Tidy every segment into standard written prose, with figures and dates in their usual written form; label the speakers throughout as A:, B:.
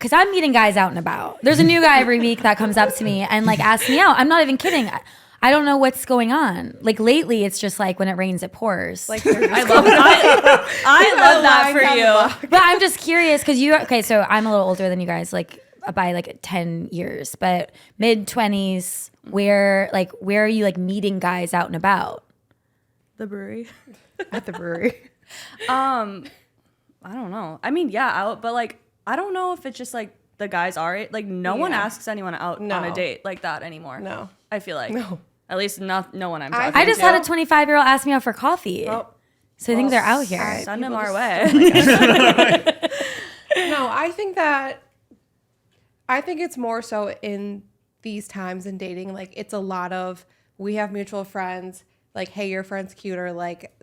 A: because I'm meeting guys out and about. There's a new guy every week that comes up to me and like asks me out. I'm not even kidding. I don't know what's going on. Like lately, it's just like when it rains, it pours.
B: Like I love that. I love that for you.
A: But I'm just curious because so I'm a little older than you guys, like by like 10 years, but mid-20s. Where are you like meeting guys out and about?
B: The brewery.
C: At the brewery.
B: I don't know. I mean, yeah, out, but like I don't know if it's just like the guys are like no one asks anyone out on a date like that anymore.
C: No,
B: I feel like
C: no.
B: At least no one I'm talking
A: I just
B: to.
A: had a 25-year-old ask me out for coffee. So I think they're out here.
B: Send them our way.
C: No, I think it's more so in these times in dating. Like it's a lot of we have mutual friends. Like, hey, your friend's cute, or like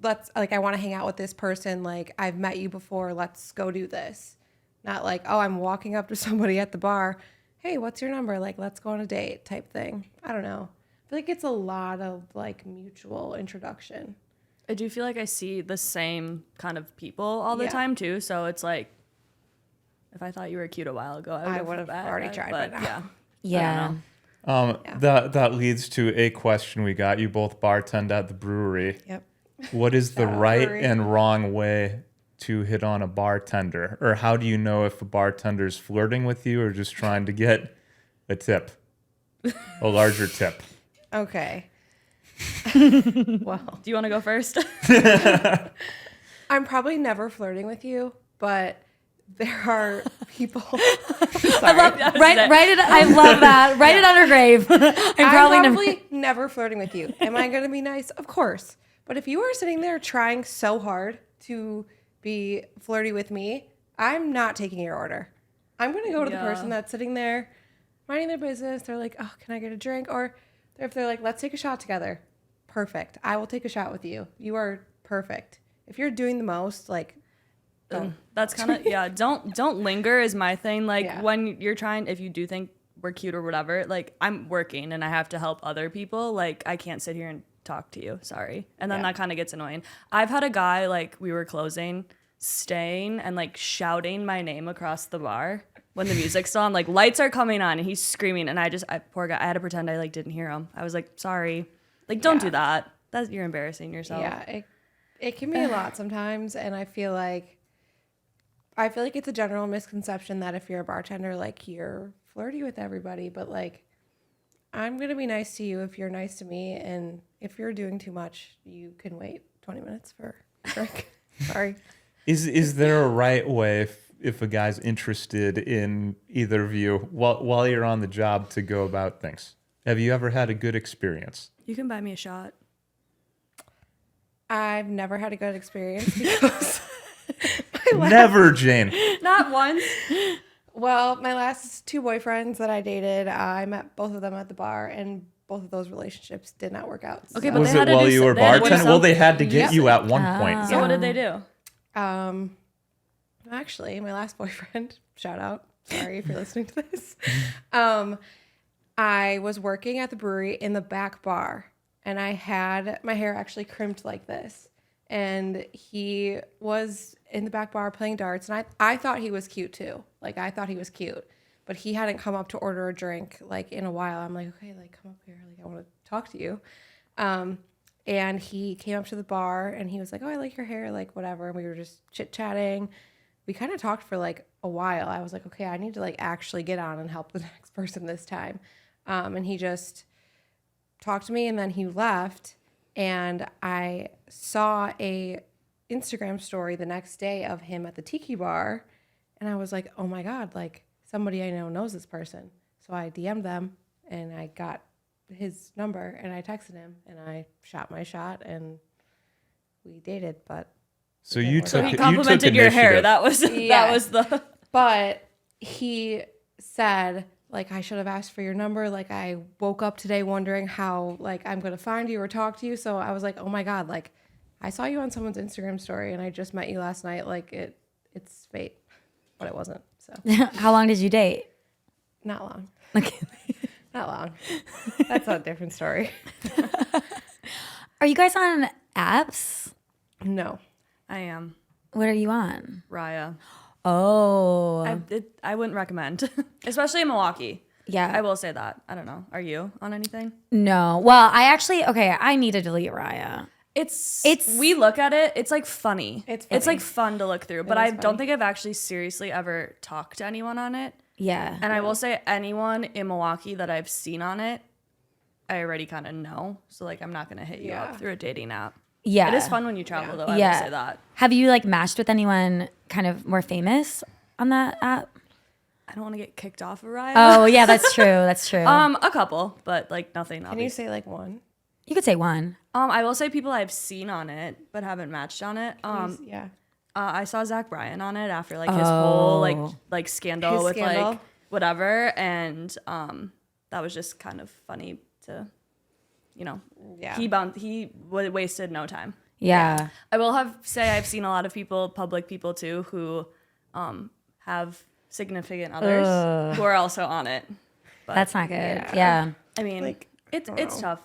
C: I want to hang out with this person. Like I've met you before. Let's go do this. Not like, oh, I'm walking up to somebody at the bar. Hey, what's your number? Like, let's go on a date type thing. I don't know. I feel like it's a lot of like mutual introduction.
B: I do feel like I see the same kind of people all the time too. So it's like, if I thought you were cute a while ago, I would have
C: already tried.
B: But
C: by now.
A: Yeah.
D: That leads to a question we got. You both bartend at the brewery.
C: Yep.
D: What is the right and wrong way to hit on a bartender? Or how do you know if a bartender's flirting with you or just trying to get a tip, a larger tip?
C: Okay. Well,
B: do you want to go first?
C: I'm probably never flirting with you, but there are people.
A: I love that. Write it on her grave.
C: I'm probably never flirting with you. Am I going to be nice? Of course. But if you are sitting there trying so hard to be flirty with me, I'm not taking your order. I'm going to go to the person that's sitting there minding their business. They're like, oh, can I get a drink? Or if they're like, let's take a shot together. Perfect. I will take a shot with you. You are perfect. If you're doing the most, like,
B: that's kind of, don't linger is my thing. Like when you're trying, if you do think we're cute or whatever, like I'm working and I have to help other people. Like I can't sit here and talk to you. Sorry. And then that kind of gets annoying. I've had a guy, like we were closing, staying and like shouting my name across the bar when the music's on, like lights are coming on and he's screaming. And poor guy, I had to pretend I like didn't hear him. I was like, sorry. Like, don't do that. You're embarrassing yourself.
C: Yeah. It can be a lot sometimes. And I feel like it's a general misconception that if you're a bartender, like you're flirty with everybody, but like I'm going to be nice to you if you're nice to me. And if you're doing too much, you can wait 20 minutes for a drink. Sorry.
D: Is there a right way if a guy's interested in either of you while you're on the job to go about things? Have you ever had a good experience?
B: You can buy me a shot.
C: I've never had a good experience because
D: Never, Jane.
B: Not once.
C: Well, my last two boyfriends that I dated, I met both of them at the bar, and both of those relationships did not work out.
B: Okay,
C: so.
B: but
D: Was
B: they
D: it
B: had to
D: while
B: do
D: you were bartending? Well, they had to get you at one point.
B: So what did they do?
C: Actually, my last boyfriend, shout out, sorry if you're listening to this. I was working at the brewery in the back bar, and I had my hair actually crimped like this. And he was in the back bar playing darts, and I thought he was cute too. Like, I thought he was cute, but he hadn't come up to order a drink like in a while. I'm like, okay, like come up here, like I want to talk to you. And he came up to the bar, and he was like, oh, I like your hair, like whatever. And we were just chit chatting. We kind of talked for like a while. I was like, okay, I need to like actually get on and help the next person this time. And he just talked to me, and then he left. And I saw a Instagram story the next day of him at the tiki bar, and I was like, oh my God, like somebody I know knows this person. So I DM'd them, and I got his number, and I texted him, and I shot my shot, and we dated. But
D: so you took
B: he complimented your hair. That was the.
C: But he said, like, I should have asked for your number. Like, I woke up today wondering how, like, I'm going to find you or talk to you. So I was like, oh my God, like, I saw you on someone's Instagram story, and I just met you last night. Like, it's fate, but it wasn't. So
A: How long did you date?
C: not long.
A: Okay.
C: Not long. That's a different story.
A: Are you guys on apps?
C: No.
B: I am
A: What are you on?
B: Raya.
A: Oh.
B: I wouldn't recommend, especially in Milwaukee.
A: Yeah.
B: I will say that. I don't know. Are you on anything?
A: No. Well, I need to delete Raya.
B: It's we look at it, it's like funny.
C: It's
B: like fun to look through, but I don't
C: funny.
B: think I've actually seriously ever talked to anyone on it.
A: Yeah.
B: And I will say anyone in Milwaukee that I've seen on it, I already kind of know. So like I'm not going to hit you up through a dating app.
A: Yeah.
B: It is fun when you travel though, I will say that.
A: Have you like matched with anyone kind of more famous on that app?
B: I don't want to get kicked off of Raya.
A: Oh, yeah, that's true. That's true.
B: A couple, but like nothing
C: Can
B: obvious.
C: you say like one?
A: You could say one.
B: I will say people I've seen on it but haven't matched on it.
C: Yeah.
B: I saw Zach Bryan on it after like his whole like scandal
C: His
B: with
C: scandal.
B: like whatever, and that was just kind of funny to, you know, he wasted no time.
A: Yeah.
B: I will say I've seen a lot of people, public people too, who have significant others who are also on it. But,
A: That's not good. Yeah.
B: I mean, like, it's tough.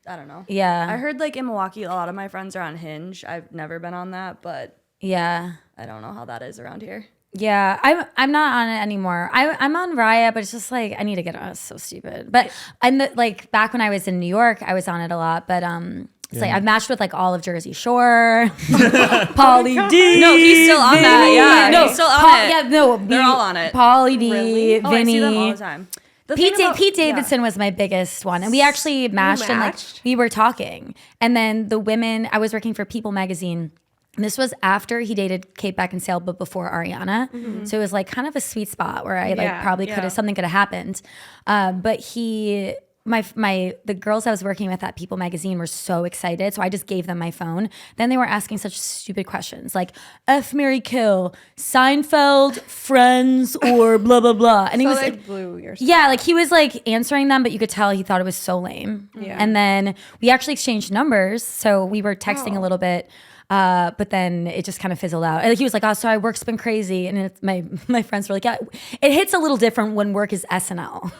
B: I don't know.
A: Yeah.
B: I heard like in Milwaukee, a lot of my friends are on Hinge. I've never been on that, but
A: Yeah.
B: I don't know how that is around here.
A: Yeah, I'm not on it anymore. I'm on Raya, but it's just like I need to get on. It's so stupid. But like back when I was in New York, I was on it a lot. But it's like I've matched with like all of Jersey Shore, Pauly D.
B: No, he's still on that. Yeah, he's still on it.
A: Yeah, no,
B: They're all on it.
A: Pauly D,
C: Really?
B: Oh, I see them all
A: Vinny.
B: the time. The thing about-
A: Pete Davidson was my biggest one, and we actually matched and like we were talking. And then the women, I was working for People magazine. And this was after he dated Kate Beckinsale, but before Ariana.
C: Mm-hmm.
A: So it was like kind of a sweet spot where I like probably could have something could have happened. But the girls I was working with at People magazine were so excited, so I just gave them my phone. Then they were asking such stupid questions like F, Marry, Kill, Seinfeld, Friends, or blah blah blah. And he was like,
C: blew your
A: like he was like answering them, but you could tell he thought it was so lame.
C: Yeah.
A: And then we actually exchanged numbers, so we were texting a little bit. But then it just kind of fizzled out. And like, he was like, "Oh, sorry, work's been crazy." And my friends were like, "Yeah, it hits a little different when work is SNL."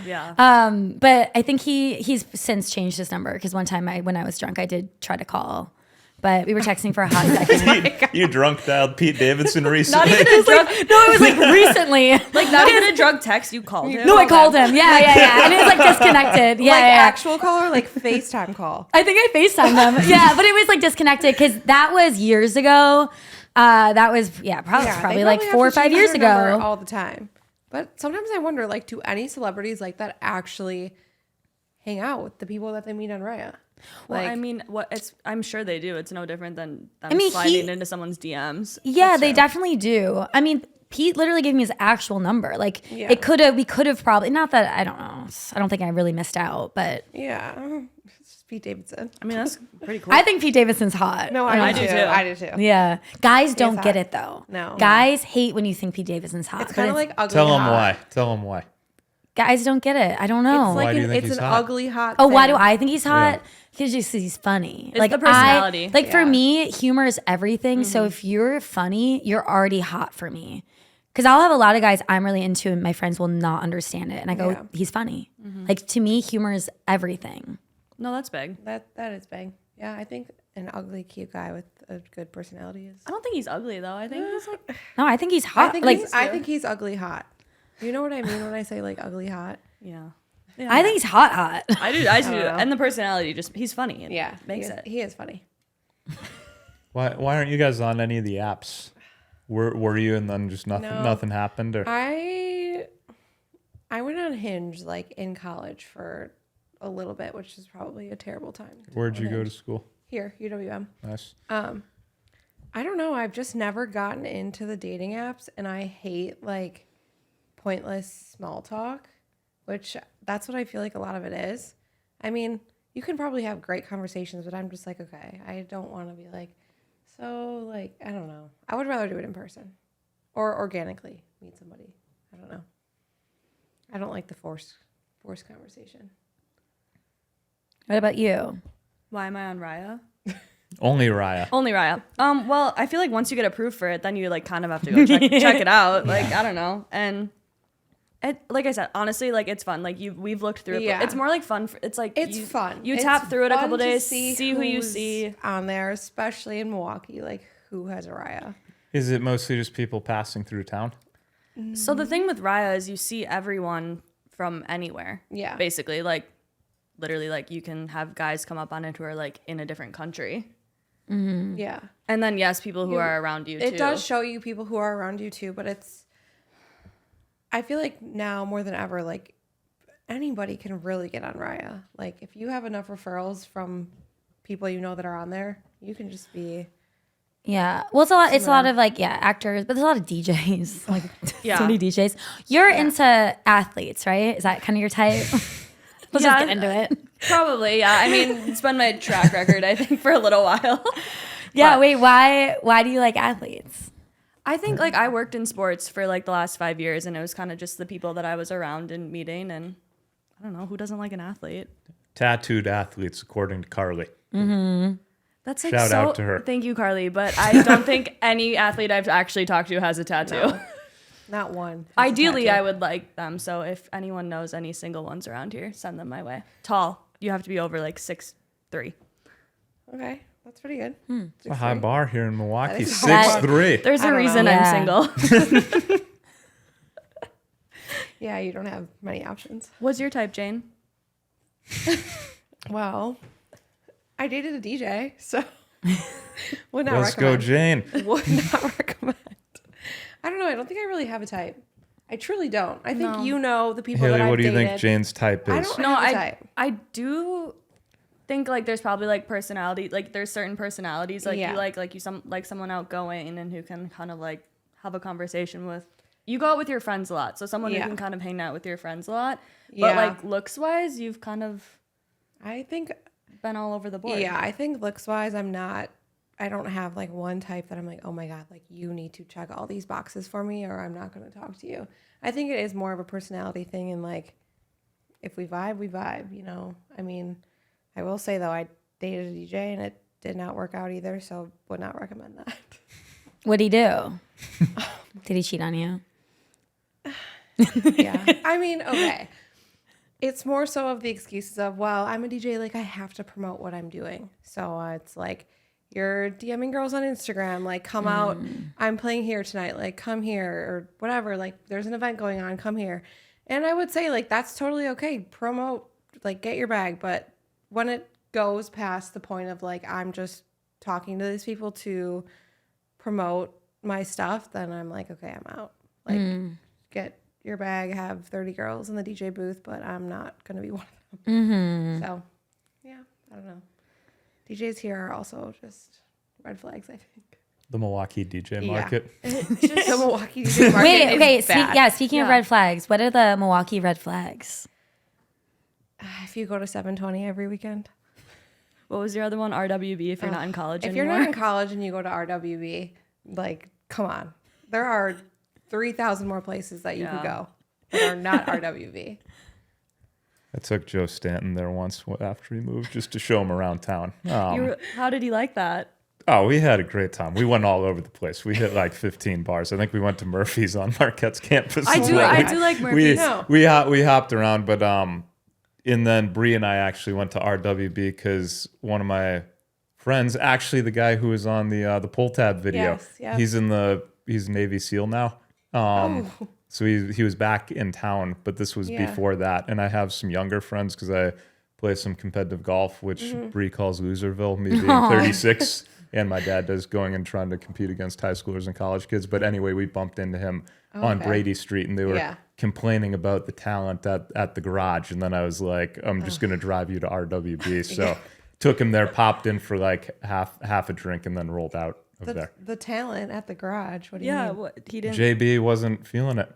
C: Yeah.
A: But I think he's since changed his number because one time when I was drunk, I did try to call, but we were texting for a hot second.
D: You drunk dialed Pete Davidson recently?
B: Not even a drug,
A: No, it was like recently.
B: like not even a drug text. You called him.
A: No, I called him. Yeah. And it was like disconnected. Yeah,
C: Like
A: yeah.
C: actual call or like FaceTime call?
A: I think I FaceTimed them. Yeah, but it was like disconnected because that was years ago. That was probably
C: they
A: like
C: probably
A: 4 or
C: have to
A: 5
C: change
A: years
C: their number
A: ago.
C: all the time. But sometimes I wonder, like, do any celebrities like that actually hang out with the people that they meet on Raya?
B: Well,
C: Like,
B: I mean, I'm sure they do. It's no different than
A: mean,
B: sliding into someone's DMs.
A: Yeah, they definitely do. I mean, Pete literally gave me his actual number. Like we could have probably, not that, I don't know. I don't think I really missed out, but
C: yeah, it's just Pete Davidson.
B: I mean, that's pretty cool.
A: I think Pete Davidson's hot.
C: No,
B: I do too.
C: I do too.
A: Yeah. Guys don't
C: hot.
A: get it though.
C: No.
A: Guys hate when you think Pete Davidson's hot.
C: It's kind of like ugly.
D: Tell him
C: hot.
D: why. Tell him why.
A: Guys don't get it. I don't know.
C: It's like
D: Why do you think
C: it's
D: he's
C: an
D: hot?
C: ugly hot.
A: Oh, why do
C: thing.
A: I think he's hot? Because he's funny.
B: It's the personality.
A: For me, humor is everything. So if you're funny, you're already hot for me. Because I'll have a lot of guys I'm really into and my friends will not understand it. And I go, he's funny. Like to me, humor is everything.
B: No, that's big.
C: That is big. Yeah, I think an ugly, cute guy with a good personality is.
B: I don't think he's ugly though. I think he's like
A: No, I think he's hot.
C: I think he's ugly hot. You know what I mean when I say like ugly hot?
B: yeah.
A: I think he's hot.
B: I do. And the personality, just he's funny. It makes it.
C: He is funny.
D: Why aren't you guys on any of the apps? Were you, and then just nothing happened? Or
C: I went on Hinge like in college for a little bit, which is probably a terrible time.
D: where'd you go to school?
C: Here, UWM.
D: Nice.
C: I don't know. I've just never gotten into the dating apps, and I hate like pointless small talk, which that's what I feel like a lot of it is. I mean, you can probably have great conversations, but I'm just like, okay, I don't want to be like, so like, I don't know. I would rather do it in person or organically meet somebody. I don't know. I don't like the forced conversation.
A: What about you?
B: Why am I on Raya?
D: Only Raya.
B: Only Raya. Well, I feel like once you get approved for it, then you like kind of have to go check it out. Like I don't know, and like I said, honestly, like it's fun. Like we've looked through it.
C: Yeah.
B: But it's more like fun. It's like
C: It's fun.
B: You
C: It's
B: tap through it a
C: fun
B: couple
C: to
B: days, see who you
C: who's
B: see.
C: on there, especially in Milwaukee. Like who has a Raya?
D: Is it mostly just people passing through town?
B: So the thing with Raya is you see everyone from anywhere.
C: Yeah.
B: Basically, like literally, like you can have guys come up on it who are like in a different country.
A: Mm-hmm.
C: Yeah.
B: And then yes, people who are around you too.
C: It does show you people who are around you too, but I feel like now more than ever, like anybody can really get on Raya. Like if you have enough referrals from people you know that are on there, you can just be.
A: Yeah. Well, it's a lot of like, actors, but there's a lot of DJs. Like
B: Yeah.
A: so many DJs. You're into athletes, right? Is that kind of your type? Let's just get into it.
B: Probably, yeah. I mean, it's been my track record, I think, for a little while.
A: Yeah, wait, why do you like athletes?
B: I think like I worked in sports for like the last 5 years, and it was kind of just the people that I was around and meeting, and I don't know, who doesn't like an athlete?
D: Tattooed athletes, according to Carly.
A: Mm-hmm.
B: That's like
D: Shout out to her.
B: Thank you, Carly, but I don't think any athlete I've actually talked to has a tattoo.
C: No, not one.
B: Ideally, I would like them. So if anyone knows any single ones around here, send them my way. Tall. You have to be over like 6'3".
C: Okay, that's pretty good.
D: It's a high bar here in Milwaukee.
C: That is
D: 6'3".
B: There's a reason
A: know.
B: I'm single.
C: Yeah, you don't have many options.
B: What's your type, Jane?
C: Well, I dated a DJ, so would not
D: Let's go,
C: recommend.
D: Jane.
C: Would not recommend. I don't know. I don't think I really have a type. I truly don't. I think
B: No.
C: you know the people
D: Haley,
C: that I've
D: what do you
C: dated.
D: think Jane's type is?
C: I don't
B: No,
C: have a type.
B: I do think like there's probably like personality, like there's certain personalities like
C: Yeah.
B: you like someone outgoing and who can kind of like have a conversation with. You go out with your friends a lot, so someone who
C: Yeah.
B: can kind of hang out with your friends a lot.
C: Yeah.
B: But like looks wise, you've kind of
C: I think,
B: been all over the board.
C: yeah, I think looks wise, I don't have like one type that I'm like, oh my God, like you need to check all these boxes for me or I'm not going to talk to you. I think it is more of a personality thing. And like, if we vibe, we vibe, you know? I mean, I will say though, I dated a DJ and it did not work out either. So would not recommend that.
A: What'd he do? Did he cheat on you?
C: Yeah. I mean, okay. It's more so of the excuses of, well, I'm a DJ, like I have to promote what I'm doing. So it's like, you're DMing girls on Instagram, like come out, I'm playing here tonight, like come here or whatever, like there's an event going on, come here. And I would say like that's totally okay. Promote, like get your bag. But when it goes past the point of like I'm just talking to these people to promote my stuff, then I'm like, okay, I'm out. Like get your bag, have 30 girls in the DJ booth, but I'm not going to be one of them. So yeah, I don't know. DJs here are also just red flags, I think.
D: The Milwaukee DJ market.
C: It's just the Milwaukee DJ market.
A: Wait, okay.
C: is bad.
A: Speaking of red flags, what are the Milwaukee red flags?
C: If you go to 720 every weekend.
B: What was your other one? RWB if you're not in college
C: If
B: anymore.
C: you're not in college and you go to RWB, like, come on. There are 3,000 more places that you could go that are not RWB.
D: I took Joe Stanton there once after he moved just to show him around town.
B: How did he like that?
D: Oh, we had a great time. We went all over the place. We hit like 15 bars. I think we went to Murphy's on Marquette's campus.
B: I
D: as
B: do
D: well.
B: like Murphy's.
D: We hopped around, but and then Bree and I actually went to RWB because one of my friends, actually the guy who was on the pull tab video, he's Navy SEAL now. So he was back in town, but this was before that. And I have some younger friends because I play some competitive golf, which Bree calls Loserville, me being 36. And my dad does, going and trying to compete against high schoolers and college kids. But anyway, we bumped into him on Brady Street, and they were complaining about the talent at the garage. And then I was like, I'm just going to drive you to RWB. So took him there, popped in for like half a drink, and then rolled out of there.
C: The talent at the garage. What do you mean?
B: What he didn't.
D: JB wasn't feeling it.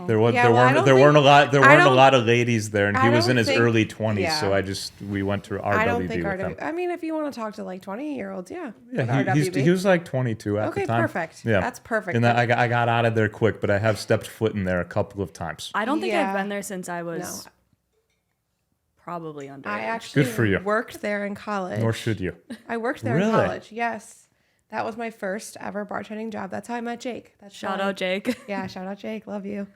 D: There weren't a lot of ladies there, and he was in his early 20s. So we went to RWB
C: I don't think
D: with him.
C: I mean, if you want to talk to like 20-year-olds,
D: Yeah,
C: RWB.
D: he was like 22 at the time.
C: Okay, perfect. Yeah, that's perfect.
D: And then I got out of there quick, but I have stepped foot in there a couple of times.
B: I don't think I've been there since I was probably underage.
C: I actually
D: Good for you.
C: worked there in college.
D: Nor should you.
C: I worked there
D: Really?
C: in college. Yes. That was my first ever bartending job. That's how I met Jake.
B: Shout out Jake.
C: Yeah, shout out Jake. Love you.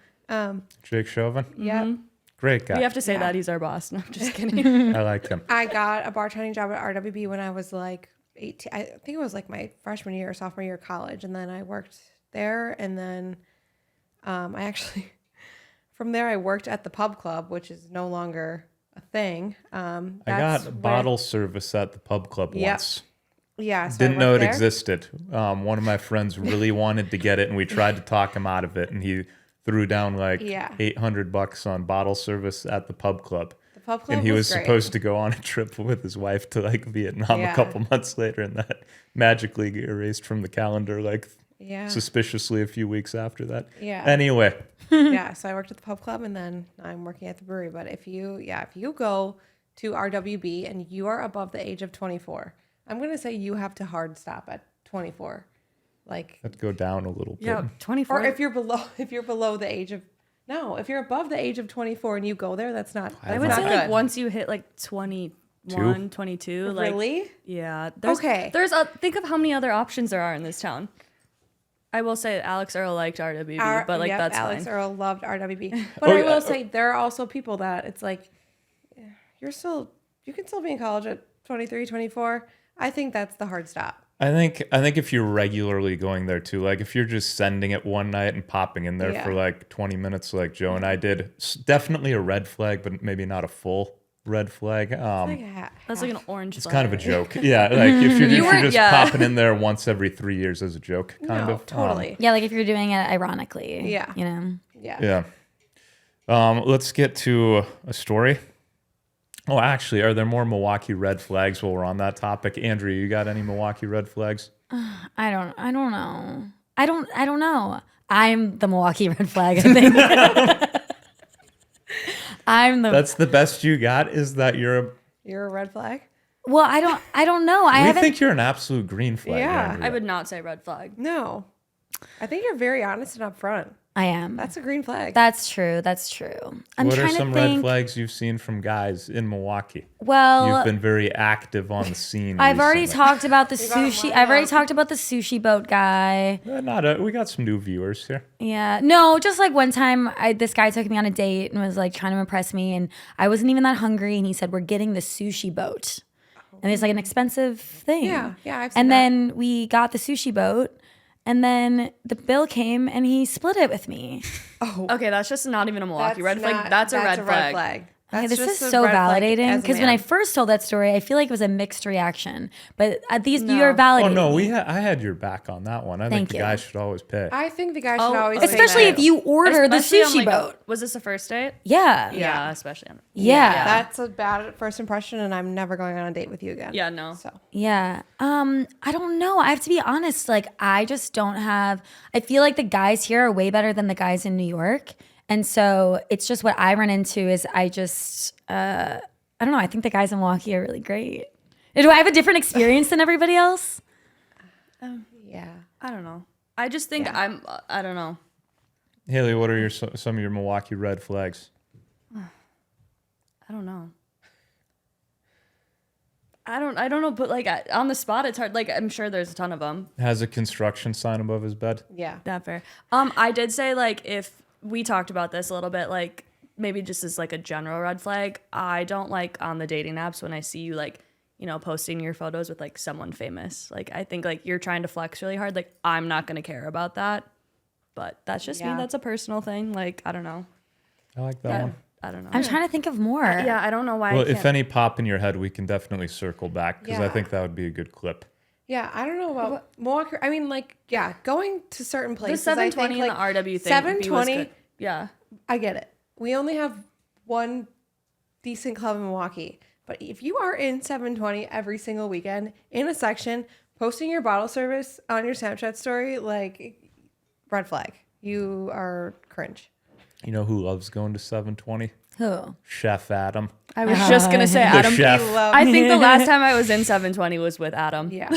D: Jake Chauvin?
C: Yep.
D: Great guy.
B: We have to say that he's our boss. No, I'm just kidding.
D: I like him.
C: I got a bartending job at RWB when I was like 18. I think it was like my freshman year or sophomore year of college, and then I worked there, and then I actually from there I worked at the pub club, which is no longer a thing.
D: I got bottle service at the pub club once.
C: Yeah, so
D: didn't know it existed. One of my friends really wanted to get it, and we tried to talk him out of it, and he threw down like $800 on bottle service at the pub club.
C: The pub club,
D: and he was supposed to go on a trip with his wife to like Vietnam a couple months later, and that magically erased from the calendar like suspiciously a few weeks after that. Yeah. Anyway.
C: Yeah, so I worked at the pub club, and then I'm working at the brewery. But if you go to RWB and you are above the age of 24, I'm going to say you have to hard stop at 24. Like,
D: that'd go down a little bit.
B: Yeah, 24.
C: Or if you're below the age of, no, if you're above the age of 24 and you go there, that's not,
B: I would say like once you hit like 21, 22.
C: Really?
B: Like, yeah.
C: Okay.
B: Think of how many other options there are in this town. I will say Alex Earl liked RWB, but like that's
C: Alex
B: fine.
C: Earl loved RWB. But I will say there are also people that it's like, you can still be in college at 23, 24. I think that's the hard stop.
D: I think if you're regularly going there too, like if you're just sending it one night and popping in there for like 20 minutes like Joe and I did, definitely a red flag, but maybe not a full red flag.
B: That's like an orange flag.
D: It's kind of a joke. Yeah, like if you're just popping in there once every 3 years as a joke, kind of.
C: Totally.
A: Yeah, like if you're doing it ironically.
C: Yeah.
A: You know?
C: Yeah.
D: Let's get to a story. Oh, actually, are there more Milwaukee red flags while we're on that topic? Andrea, you got any Milwaukee red flags?
A: I don't know. I don't know. I'm the Milwaukee red flag, I think.
D: That's the best you got, is that you're
C: a red flag?
A: Well, I don't know. I
D: think you're an absolute green flag.
C: Yeah.
D: Andrea.
B: I would not say red flag.
C: No. I think you're very honest and upfront.
A: I am.
C: That's a green flag.
A: That's true.
D: What are some red flags you've seen from guys in Milwaukee?
A: Well,
D: you've been very active on the scene.
A: I've already talked about the sushi. I've already talked about the sushi boat guy.
D: We got some new viewers here.
A: Yeah. No, just like one time this guy took me on a date and was like trying to impress me, and I wasn't even that hungry, and he said, "We're getting the sushi boat." And it's like an expensive thing.
C: Yeah, I've seen
A: and
C: that.
A: then we got the sushi boat. And then the bill came and he split it with me.
B: Oh, okay. That's just not even a Milwaukee red flag. That's a red flag.
A: Okay, this is so validating because when I first told that story, I feel like it was a mixed reaction. But you're validating.
D: Oh no, I had your back on that one. I think the guy should always pay.
C: I think the guy should always,
A: especially if you order the sushi boat.
B: Was this a first date?
A: Yeah.
B: Yeah, especially.
A: Yeah,
C: that's a bad first impression, and I'm never going on a date with you again.
B: Yeah, no.
C: So
A: yeah, I don't know. I have to be honest. Like, I just don't have. I feel like the guys here are way better than the guys in New York. And so it's just what I run into is I don't know. I think the guys in Milwaukee are really great. Do I have a different experience than everybody else?
C: Yeah.
B: I don't know. I just think I don't know.
D: Hailey, what are some of your Milwaukee red flags?
B: I don't know. I don't know, but like on the spot, it's hard. Like, I'm sure there's a ton of them.
D: Has a construction sign above his bed?
C: Yeah.
B: That fair. I did say, like, if we talked about this a little bit, like maybe just as like a general red flag, I don't like on the dating apps when I see you like, you know, posting your photos with like someone famous. Like, I think like you're trying to flex really hard. Like, I'm not going to care about that, but that's just me. That's a personal thing. Like, I don't know.
D: I like that one.
B: I don't know.
A: I'm trying to think of more.
B: Yeah, I don't know why.
D: Well, if any pop in your head, we can definitely circle back because I think that would be a good clip.
C: Yeah, I don't know about Milwaukee. I mean, like, going to certain places.
B: The 720 and the RW thing.
C: 720.
B: Yeah.
C: I get it. We only have one decent club in Milwaukee. But if you are in 720 every single weekend in a section, posting your bottle service on your Snapchat story, like, red flag. You are cringe.
D: You know who loves going to 720?
A: Who?
D: Chef Adam.
B: I was just going to say Adam.
D: Chef.
B: I think the last time I was in 720 was with Adam.
C: Yeah.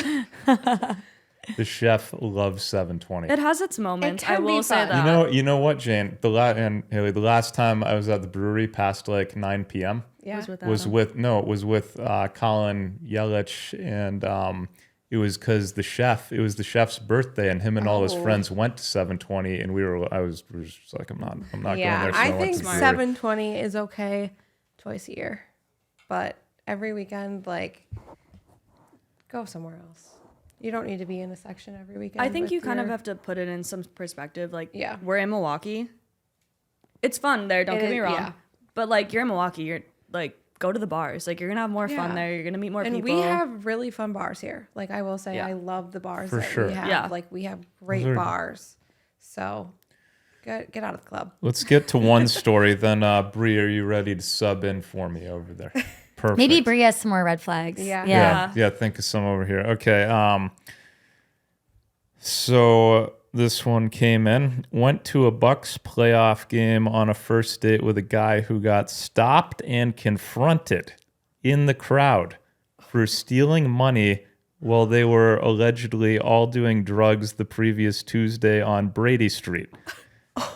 D: The chef loves 720.
B: It has its moments. I will say that.
D: You know what, Jane? The last time I was at the brewery past like 9 p.m.
C: Yeah.
D: was with Colin Yelich, and it was because it was the chef's birthday, and him and all his friends went to 720, and I was just like, I'm not going there. So
C: I think 720 is okay twice a year, but every weekend, like, go somewhere else. You don't need to be in a section every weekend.
B: I think you kind of have to put it in some perspective. Like,
C: yeah,
B: we're in Milwaukee. It's fun there. Don't get me wrong. Yeah. But like, you're in Milwaukee. You're like, go to the bars. Like, you're gonna have more fun there. You're gonna meet more people.
C: And we have really fun bars here. Like, I will say, I love the bars we have. Yeah. Like, we have great bars. So, get out of the club.
D: Let's get to one story. Then, Bree, are you ready to sub in for me over there? Perfect.
A: Maybe Bree has some more red flags.
D: Yeah. Think of some over here. Okay. So this one came in. Went to a Bucks playoff game on a first date with a guy who got stopped and confronted in the crowd for stealing money while they were allegedly all doing drugs the previous Tuesday on Brady Street.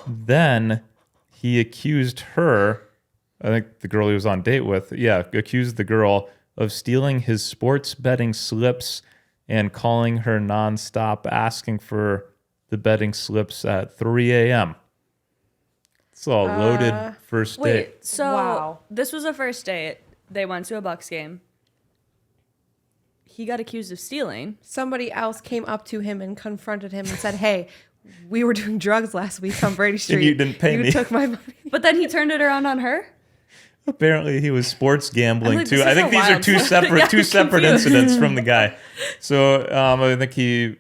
D: Then he accused her, I think the girl he was on date with, accused the girl of stealing his sports betting slips and calling her nonstop, asking for the betting slips at 3 a.m. It's all loaded first date.
B: Wait, so this was a first date. They went to a Bucks game. He got accused of stealing.
C: Somebody else came up to him and confronted him and said, hey, we were doing drugs last week on Brady Street.
D: And you didn't pay me.
C: You took my money.
B: But then he turned it around on her?
D: Apparently he was sports gambling too. I think these are two separate incidents from the guy. So I think he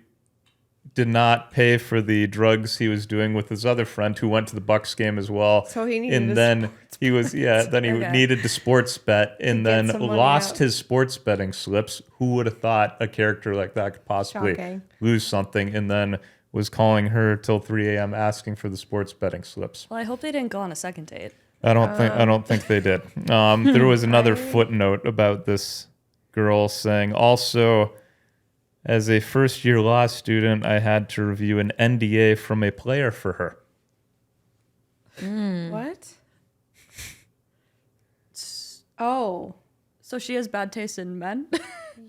D: did not pay for the drugs he was doing with his other friend who went to the Bucks game as well.
C: So he needed
D: needed the sports bet and then lost his sports betting slips. Who would have thought a character like that could possibly lose something, and then was calling her till 3 a.m. asking for the sports betting slips.
B: Well, I hope they didn't go on a second date.
D: I don't think they did. There was another footnote about this girl saying, also, as a first-year law student, I had to review an NDA from a player for her.
C: What? Oh.
B: So she has bad taste in men?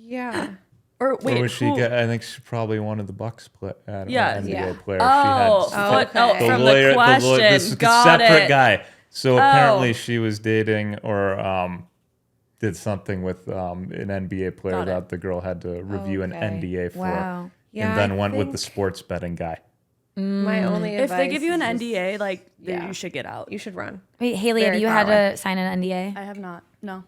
C: Yeah.
B: Or wait,
D: was she? I think she probably wanted the Bucks NBA player.
B: Oh, from the question.
D: This is a separate guy. So apparently she was dating or did something with an NBA player that the girl had to review an NDA for. Wow. Yeah, and then went with the sports betting guy.
C: My only advice,
B: if they give you an NDA, like you should get out.
C: You should run.
A: Wait, Hailey, have you had to sign an NDA?
B: I have not. No.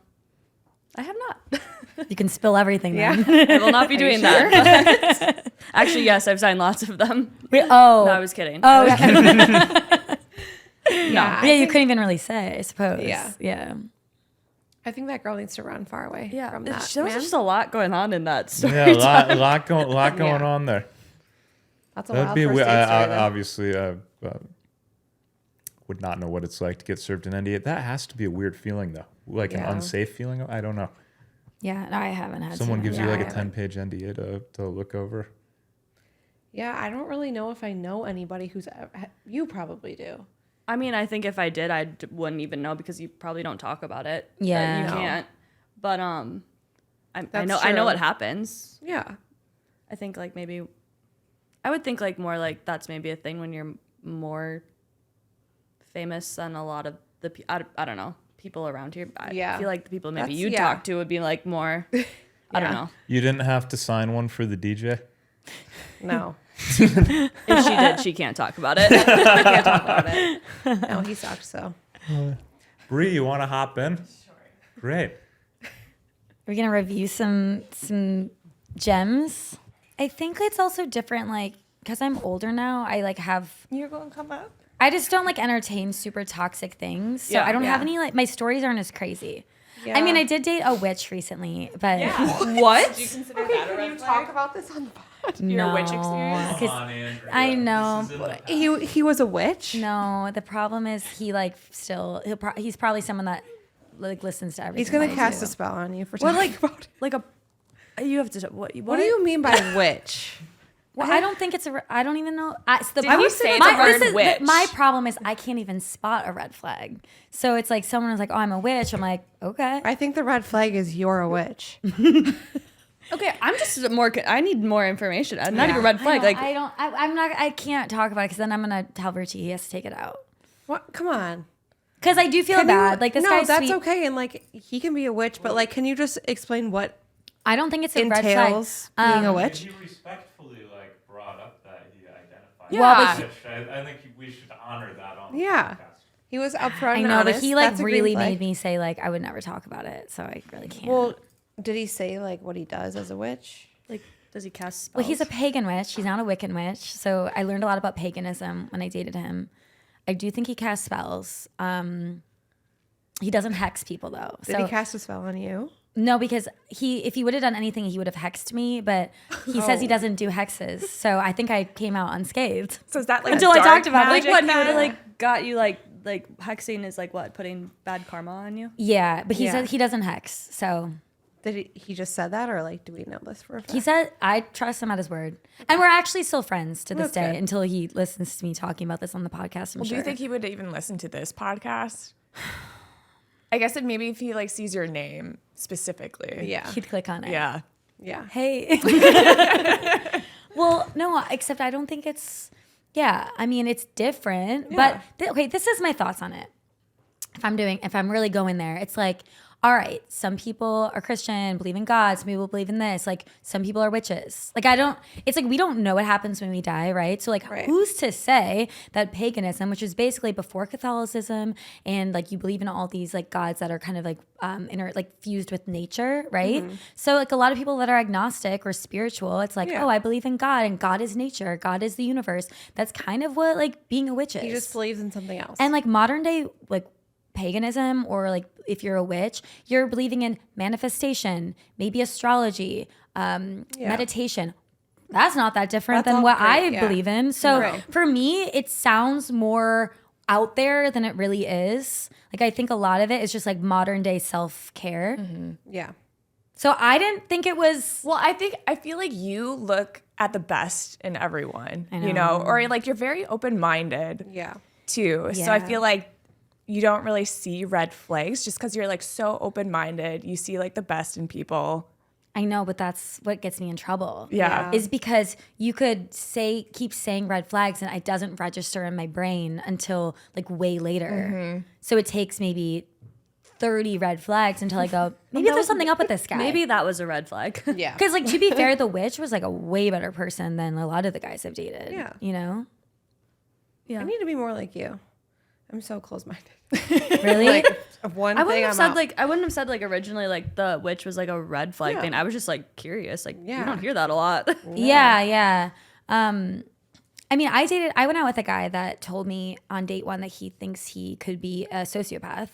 B: I have not.
A: You can spill everything then.
B: I will not be doing that. Actually, yes, I've signed lots of them.
A: Wait,
B: no, I was kidding.
A: Oh, no. You couldn't even really say, I suppose. Yeah.
C: I think that girl needs to run far away from that.
B: There was just a lot going on in that story.
D: Yeah, a lot going on there.
C: That's a wild first date story,
D: obviously would not know what it's like to get served an NDA. That has to be a weird feeling, though. Like an unsafe feeling? I don't know.
A: Yeah, no, I haven't had
D: Someone gives you like a 10-page NDA to look over.
C: Yeah, I don't really know if I know anybody who's... You probably do.
B: I mean, I think if I did, I wouldn't even know because you probably don't talk about it.
A: Yeah.
B: You can't. But I know what happens.
C: Yeah.
B: I think like maybe... I would think like more like that's maybe a thing when you're more famous than a lot of the... I don't know. People around here. I feel like the people maybe you talk to would be like more... I don't know.
D: You didn't have to sign one for the DJ?
C: No.
B: If she did, she can't talk about it.
C: I can't talk about it. No, he sucked, so.
D: Bree, you want to hop in?
C: Sure.
D: Great.
A: We're going to review some gems. I think it's also different, like, because I'm older now, I like have...
C: You're going to come up?
A: I just don't like entertain super toxic things. So I don't have any, like, my stories aren't as crazy. Yeah. I mean, I did date a witch recently, but...
B: Yeah. What?
C: Did you consider that a red flag? Talk about this on the pod? Your witch experience?
D: Come on, Andrea.
A: I know.
C: He was a witch?
A: No, the problem is he, like, still... he's probably someone that, like, listens to everything.
C: He's going to cast a spell on you for talking about it.
B: Like a... You have to... What do
C: you mean by witch?
A: Well, I don't think it's a... I don't even know.
B: I would say it's a word witch.
A: My problem is I can't even spot a red flag. So it's like someone is like, oh, I'm a witch. I'm like, okay.
C: I think the red flag is you're a witch.
B: Okay, I'm just more... I need more information. I'm not even a red flag.
A: I can't talk about it because then I'm going to tell Richie he has to take it out.
C: What? Come on.
A: Because I do feel bad. Like this guy's
C: that's
A: sweet.
C: Okay. And like he can be a witch, but like, can you just explain what
A: I don't think it's a red flag.
C: entails being a witch.
D: He respectfully brought up that he identified.
A: Yeah.
D: as a witch. I think we should honor that on the
C: Yeah.
D: podcast.
C: He was upfront.
A: I
C: and
A: know,
C: honest.
A: but he
C: That's a green
A: really
C: flag.
A: made me say I would never talk about it, so I really can't.
C: Well, did he say what he does as a witch?
B: Like, does he cast spells?
A: Well, he's a pagan witch. He's not a Wiccan witch. So I learned a lot about paganism when I dated him. I do think he casts spells. He doesn't hex people though.
C: Did he cast a spell on you?
A: No, because if he would have done anything, he would have hexed me. But he says he doesn't do hexes. So I think I came out unscathed.
E: So is that
A: until I talked about it?
B: Like what? He would have got you like hexing is what, putting bad karma on you?
A: Yeah, but he said he doesn't hex. So
C: Did he just said that, or do we know this for a fact?
A: he said I trust him at his word, and we're actually still friends to this
C: That's
A: day
C: good.
A: until he listens to me talking about this on the podcast. I'm
E: Well,
A: sure.
E: do you think he would even listen to this podcast? I guess maybe if he sees your name specifically.
C: Yeah.
A: he'd click on it?
E: Yeah.
C: Yeah.
A: Hey. Well, no, except I don't think it's. Yeah, I mean it's different,
C: Yeah.
A: but okay. This is my thoughts on it. If I'm really going there, it's all right, some people are Christian, believe in God, some people believe in this. Some people are witches. It's we don't know what happens when we die, right? So
C: Right.
A: who's to say that paganism, which is basically before Catholicism, and you believe in all these gods that are kind of fused with nature, right?
C: Mm-hmm.
A: So a lot of people that are agnostic or spiritual, it's
C: Yeah.
A: oh, I believe in God, and God is nature, God is the universe. That's kind of what being a witch is.
C: He just believes in something else.
A: And modern day paganism, or if you're a witch, you're believing in manifestation, maybe astrology, meditation. That's not that different
C: That's
A: than
C: all
A: what
C: great,
A: I
C: yeah.
A: believe in. So
C: Right.
A: for me, it sounds more out there than it really is. I think a lot of it is just modern day self-care.
C: yeah.
A: So I didn't think it was.
E: Well, I feel like you look at the best in everyone,
A: know.
E: or you're very open-minded
C: Yeah.
E: too. So I
A: Yeah.
E: feel like you don't really see red flags just because you're so open-minded. You see the best in people.
A: I know, but that's what gets me in trouble.
E: Yeah.
A: Is because you could keep saying red flags and it doesn't register in my brain until way later. So it takes maybe 30 red flags until I go, maybe there's something up with this guy.
B: Maybe that was a red flag.
C: Yeah.
A: Because to be fair, the witch was a way better person than a lot of the guys I've dated.
C: Yeah.
A: You know?
C: I need to be more like you. I'm so close-minded.
A: Really?
C: One
B: I
C: thing
B: wouldn't have
C: I'm
B: said
C: out.
B: I wouldn't have said originally the witch was a red flag
C: Yeah.
B: thing. I was just curious. You
C: Yeah.
B: don't hear that a lot.
A: Yeah. I mean, I went out with a guy that told me on date one that he thinks he could be a sociopath.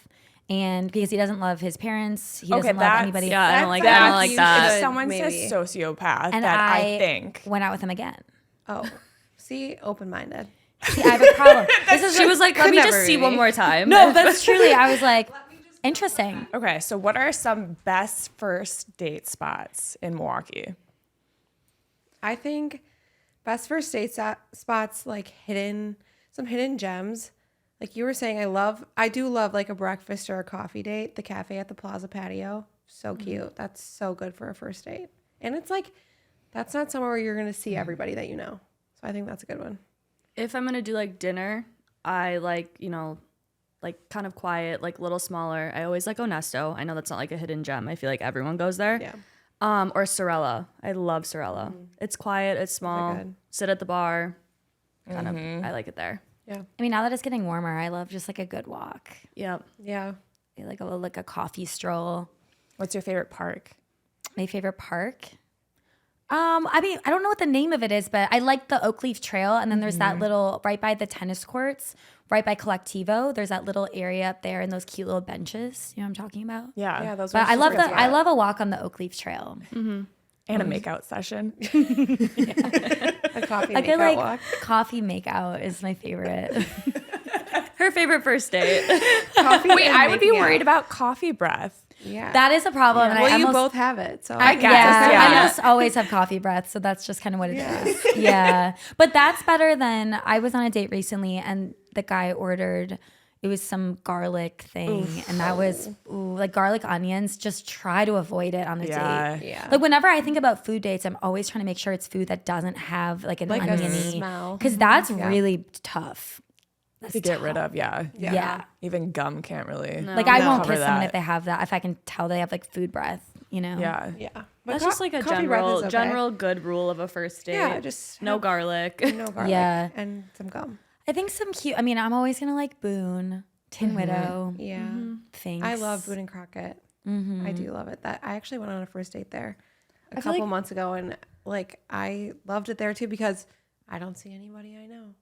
A: And because he doesn't love his parents, he doesn't love
E: that's-
A: anybody.
B: Yeah, I don't like
C: That's
B: that. I don't like
C: you
B: that.
E: If
C: should
E: someone
C: maybe.
E: says sociopath,
A: And
E: that I think.
A: went out with him again.
C: Oh, see, open-minded.
A: See, I have a problem.
B: She was let me
C: never
B: just see
C: be.
B: one more time.
A: No, that's truly. I was interesting.
E: Okay, so what are some best first date spots in Milwaukee?
C: I think best first date spots some hidden gems. Like you were saying, I do love a breakfast or a coffee date. The cafe at the Plaza patio, so cute. That's so good for a first date. And it's that's not somewhere where you're gonna see everybody that you know. So I think that's a good one.
B: If I'm gonna do dinner, I kind of quiet, little smaller. I always like Onesto. I know that's not a hidden gem. I feel like everyone goes there.
C: Yeah.
B: Or Sorella. I love Sorella. It's quiet. It's small.
C: good.
B: Sit at the bar. Kind of. I like it there.
C: Yeah.
A: I mean, now that it's getting warmer, I love just a good walk,
B: Yep.
C: Yeah.
A: like a coffee stroll.
E: What's your favorite park?
A: My favorite park. I mean, I don't know what the name of it is, but I like the Oak Leaf Trail, and then there's that little right by the tennis courts, right by Collectivo. There's that little area up there and those cute little benches. You know what I'm talking about?
E: Yeah.
C: Yeah. Those.
A: But
C: are super cute.
A: I love a walk on the Oak Leaf Trail.
E: And a makeout session.
C: a coffee
A: A good
C: makeout walk.
A: coffee makeout is my favorite.
B: Her favorite first date.
C: Coffee.
E: Wait,
C: and
E: I would be
C: making
E: worried
C: out.
E: about coffee breath.
C: Yeah.
A: That is a problem. And
C: well,
A: I
C: you
A: almost,
C: both have it, so
E: I guess.
A: Yeah,
E: Yeah.
A: I almost always have coffee breath, so that's just kind of what it is. Yeah, but that's better than I was on a date recently, and the guy ordered. It was some garlic thing, and that was garlic onions. Just try to avoid it on a
E: Yeah.
A: date.
C: Yeah.
A: Whenever I think about food dates, I'm always trying to make sure it's food that doesn't have an
C: a
A: oniony
C: smell.
A: because that's really tough.
E: To get rid of, yeah.
A: Yeah.
E: Even gum can't really.
A: I won't
E: cover
A: kiss someone
E: that.
A: if they have that. If I can tell they have food breath, you know?
E: Yeah.
C: Yeah. But
B: That's just like a
C: coffee breath is okay.
B: general good rule of a first date.
C: Yeah, just
B: no garlic.
C: No garlic.
A: Yeah.
C: And some gum.
A: I think some cute, I mean, I'm always going to like Boone, Tin Widow.
C: Yeah.
A: Things.
C: I love Boone and Crockett. I do love it. That I actually went on a first date there a couple months ago, and like I loved it there too because I don't see anybody I know.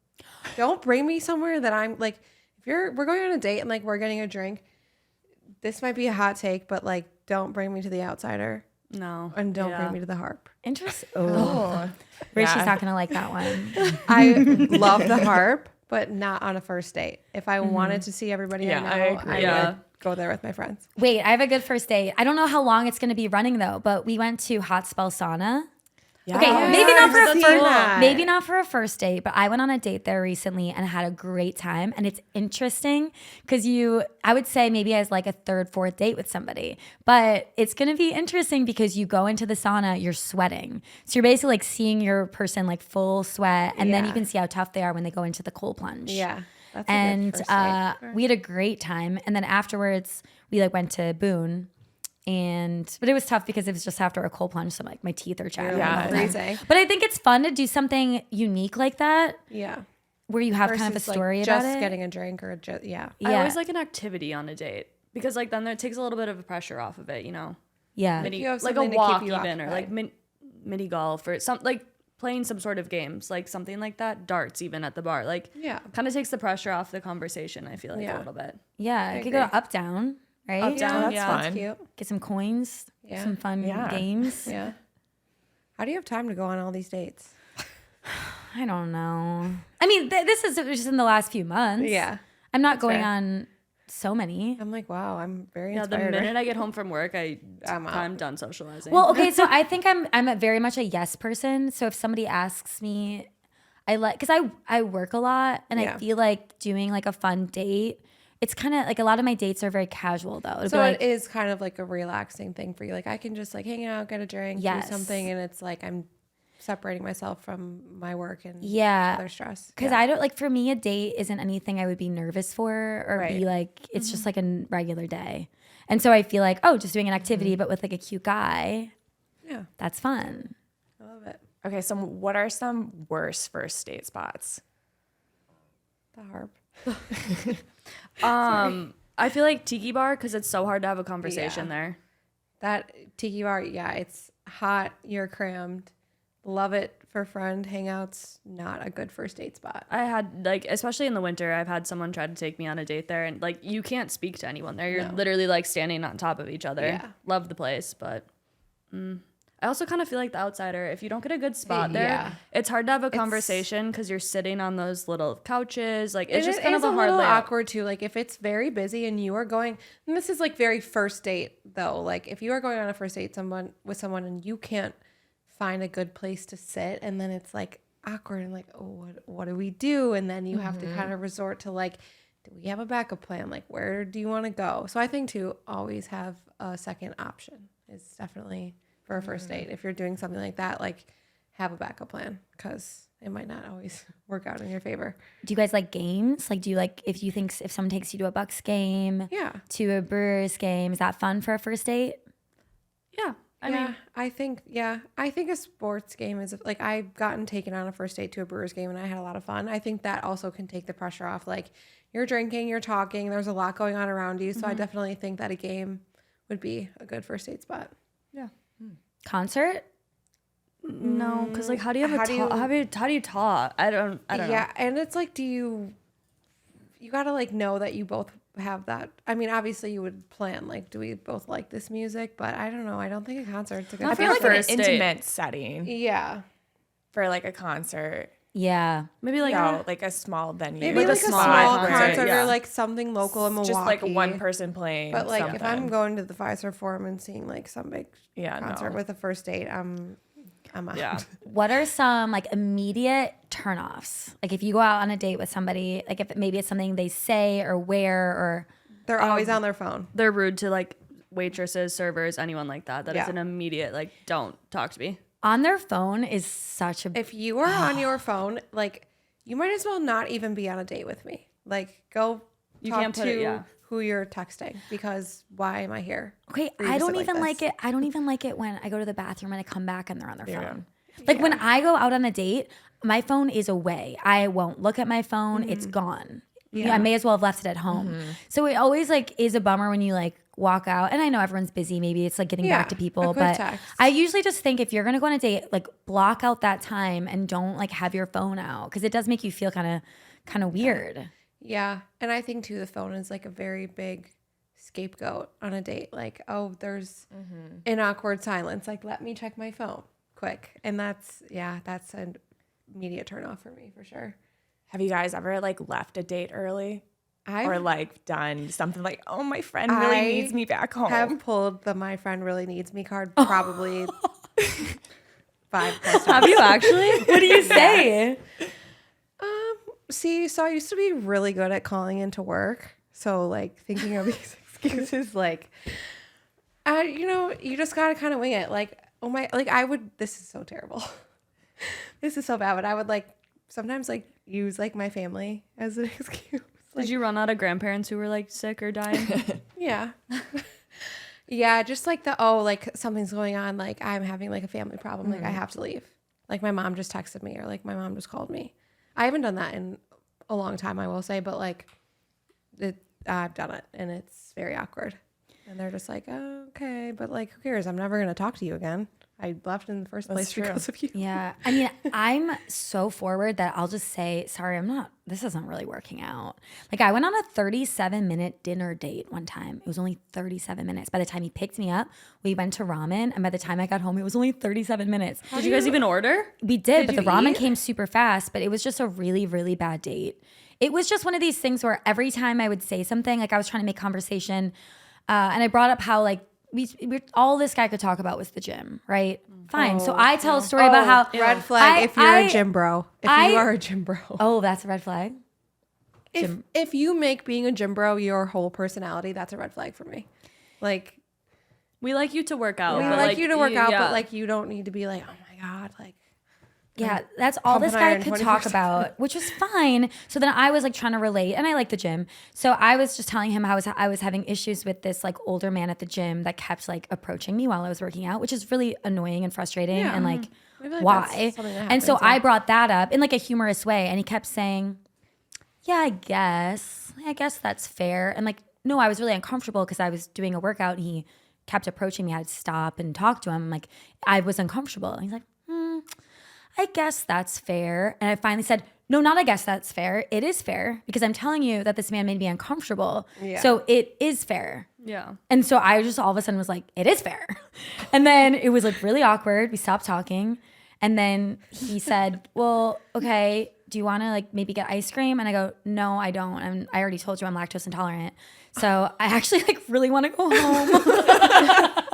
C: Don't bring me somewhere that I'm like, if we're going on a date and like we're getting a drink, this might be a hot take, but like don't bring me to the Outsider.
B: No.
C: And don't bring me to the Harp.
A: Interesting. Oh. Richie's not going to like that one.
C: I love the Harp, but not on a first date. If I wanted to see everybody I know,
E: I agree.
C: I would go there with my friends.
A: Wait, I have a good first date. I don't know how long it's going to be running though, but we went to Hot Spell Sauna.
E: Yeah.
A: Okay, maybe not for a first date, but I went on a date there recently and had a great time. And it's interesting because I would say maybe as like a third, fourth date with somebody, but it's going to be interesting because you go into the sauna, you're sweating. So you're basically like seeing your person like full sweat, and then you can see how tough they are when they go into the cold plunge.
C: Yeah. That's
A: And
C: a good first date.
A: we had a great time. And then afterwards we like went to Boone. But it was tough because it was just after a cold plunge, so like my teeth are chattering.
E: Yeah.
C: Freezing.
A: But I think it's fun to do something unique like that,
C: Yeah.
A: where you have kind of a
C: Versus,
A: story
C: like,
A: about
C: just
A: it.
C: getting a drink or
A: Yeah.
B: I always like an activity on a date because like then it takes a little bit of the pressure off of it,
A: Yeah.
C: you have
B: like a
C: something to
B: walk
C: keep you
B: even, or like
C: occupied.
B: mini golf or some like playing some sort of games, like something like that, darts even at the bar, like kind of takes the pressure off the conversation. I feel like a little bit.
A: Yeah. I could go to Up Down, right?
B: Up down,
E: that's fun.
C: Cute.
A: Get some coins, some fun games.
C: Yeah. How do you have time to go on all these dates?
A: I don't know. I mean, this is just in the last few months.
C: Yeah.
A: I'm not going
C: fair.
A: on so many.
C: I'm like, wow, I'm very
B: The
C: inspired.
B: minute I get home from work,
C: I'm out.
B: I'm done socializing.
A: Well, okay, so I think I'm a very much a yes person. So if somebody asks me, because I work a lot, and I feel like doing like a fun date. It's kind of like a lot of my dates are very casual though. It'd
C: So
A: be like,
C: it is kind of like a relaxing thing for you. Like I can just like hang out, get a drink, do something, and it's like I'm separating myself from my work and other stress.
A: Because I don't like, for me, a date isn't anything I would be nervous for or be like, it's just like a regular day. And so I feel like, just doing an activity, but with like a cute guy. Yeah. That's fun.
C: I love it.
E: Okay, so what are some worst first date spots?
C: The Harp.
B: I feel like tiki bar because it's so hard to have a conversation there.
C: That tiki bar, it's hot, you're crammed. Love it for friend hangouts. Not a good first date spot.
B: I had like, especially in the winter, I've had someone try to take me on a date there, and like you can't speak to anyone there. You're literally like standing on top of each other.
C: Yeah.
B: Love the place, but I also kind of feel like the Outsider. If you don't get a good spot there, it's hard to have a conversation because you're sitting on those little couches. Like it's just kind of a hard layout.
C: awkward too. Like if it's very busy and you are going, and this is like very first date though. Like if you are going on a first date with someone and you can't find a good place to sit, and then it's like awkward and like, oh, what do we do? And then you have to kind of resort to like, do we have a backup plan? Like where do you want to go? So I think to always have a second option is definitely for a first date. If you're doing something like that, like have a backup plan because it might not always work out in your favor.
A: Do you guys like games? Like, do you like if someone takes you to a Bucks game, to a Brewers game, is that fun for a first date?
B: Yeah.
C: I think a sports game is like I've gotten taken on a first date to a Brewers game and I had a lot of fun. I think that also can take the pressure off. Like you're drinking, you're talking, there's a lot going on around you. So I definitely think that a game would be a good first date spot.
B: Yeah.
A: Concert?
B: No, because like how do you talk? I don't know.
C: Yeah, and it's like, you gotta like know that you both have that. I mean, obviously you would plan like, do we both like this music? But I don't know. I don't think a concert's a good.
E: I feel like in an intimate setting.
C: Yeah.
E: For like a concert.
A: Yeah.
B: Maybe like
E: like a small venue.
C: Maybe
B: like
C: like
B: a
C: a
B: small
C: small
B: concert,
C: concert or like something local in Milwaukee.
E: Just like one person playing.
C: But like
E: something.
C: if I'm going to the Pfizer Forum and seeing like some big concert with a first date, I'm out.
B: Yeah.
A: What are some like immediate turnoffs? Like if you go out on a date with somebody, like if maybe it's something they say or wear or
C: They're always on their phone.
B: They're rude to like waitresses, servers, anyone like that. That is an immediate like, don't talk to me.
A: On their phone is such a...
C: If you are on your phone, like you might as well not even be on a date with me. Like go talk to who you're texting, because why am I here?
A: Okay, I don't even like it. I don't even like it when I go to the bathroom and I come back and they're on their phone. Like when I go out on a date, my phone is away. I won't look at my phone. It's gone. I may as well have left it at home. So it always like is a bummer when you like walk out. And I know everyone's busy. Maybe it's like getting back to people. But I usually just think if you're going to go on a date, like block out that time and don't like have your phone out, because it does make you feel kind of weird.
C: Yeah. And I think too, the phone is like a very big scapegoat on a date. Like, oh, there's an awkward silence. Like, let me check my phone quick. And that's an immediate turnoff for me for sure.
E: Have you guys ever like left a date early? Or like done something like, oh, my friend really needs me back home?
C: I have pulled the "my friend really needs me" card probably 5 times.
B: Have you actually?
A: What do you say?
C: See, so I used to be really good at calling into work. So like thinking of these excuses, like, you just gotta kind of wing it. Like, oh my, like this is so terrible. This is so bad, but I would like sometimes like use like my family as an excuse. Like,
B: did you run out of grandparents who were like sick or dying?
C: Yeah. Yeah, just like like something's going on, like I'm having like a family problem, like I have to leave. Like my mom just texted me, or like my mom just called me. I haven't done that in a long time, I will say, but like I've done it and it's very awkward. And they're just like, oh, okay, but like who cares? I'm never gonna talk to you again. I left in the first place because of you.
A: Yeah. I mean, I'm so forward that I'll just say, sorry, this isn't really working out. Like I went on a 37-minute dinner date one time. It was only 37 minutes. By the time he picked me up, we went to ramen. And by the time I got home, it was only 37 minutes.
B: Did you guys even order?
A: We did, but the ramen came super fast, but it was just a really, really bad date. It was just one of these things where every time I would say something, like I was trying to make conversation, and I brought up how like, all this guy could talk about was the gym, right? Fine. So I tell a story about how
C: red flag if you're a gym bro. If you are a gym bro.
A: Oh, that's a red flag.
C: If you make being a gym bro your whole personality, that's a red flag for me. Like,
B: we like you to work out.
C: we
B: but
C: like you to work out, but like you don't need to be like, oh my God, like.
A: Yeah, that's all this guy could talk about, which was fine. So then I was like trying to relate, and I like the gym. So I was just telling him how I was having issues with this like older man at the gym that kept like approaching me while I was working out, which is really annoying and frustrating. Yeah. And like why? And so I brought that up in like a humorous way, and he kept saying, yeah, I guess that's fair. And like, no, I was really uncomfortable because I was doing a workout and he kept approaching me. I had to stop and talk to him. Like I was uncomfortable. And he's like, I guess that's fair. And I finally said, no, not I guess that's fair. It is fair because I'm telling you that this man made me uncomfortable. Yeah. So it is fair.
B: Yeah.
A: And so I just all of a sudden was like, it is fair. And then it was like really awkward. We stopped talking. And then he said, well, okay, do you want to like maybe get ice cream? And I go, no, I don't. I already told you I'm lactose intolerant. So I actually like really want to go home.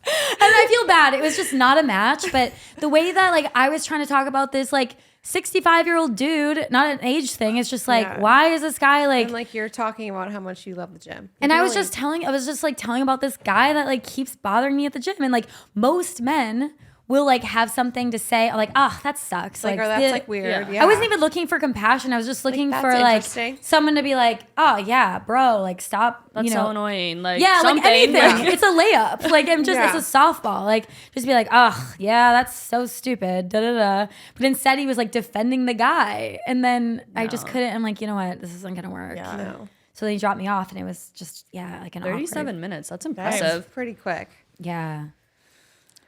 A: And I feel bad. It was just not a match. But the way that like I was trying to talk about this like 65-year-old dude, not an age thing. It's just like, why is this guy like?
C: And like you're talking about how much you love the gym.
A: And I was just telling about this guy that like keeps bothering me at the gym. And like most men will like have something to say like, that sucks.
C: Like, or that's like weird. Yeah.
A: I wasn't even looking for compassion. I was just looking for like someone to be like, oh yeah, bro, like stop.
B: That's so annoying. Like
A: like anything. It's a layup. Like it's a softball. Like just be like, oh yeah, that's so stupid. Da da da. But instead he was like defending the guy, and then I just couldn't. I'm like, you know what, this isn't gonna work.
E: Yeah.
C: No.
A: So then he dropped me off, and it was just like an
B: 37 minutes. That's impressive.
C: That's pretty quick.
A: Yeah.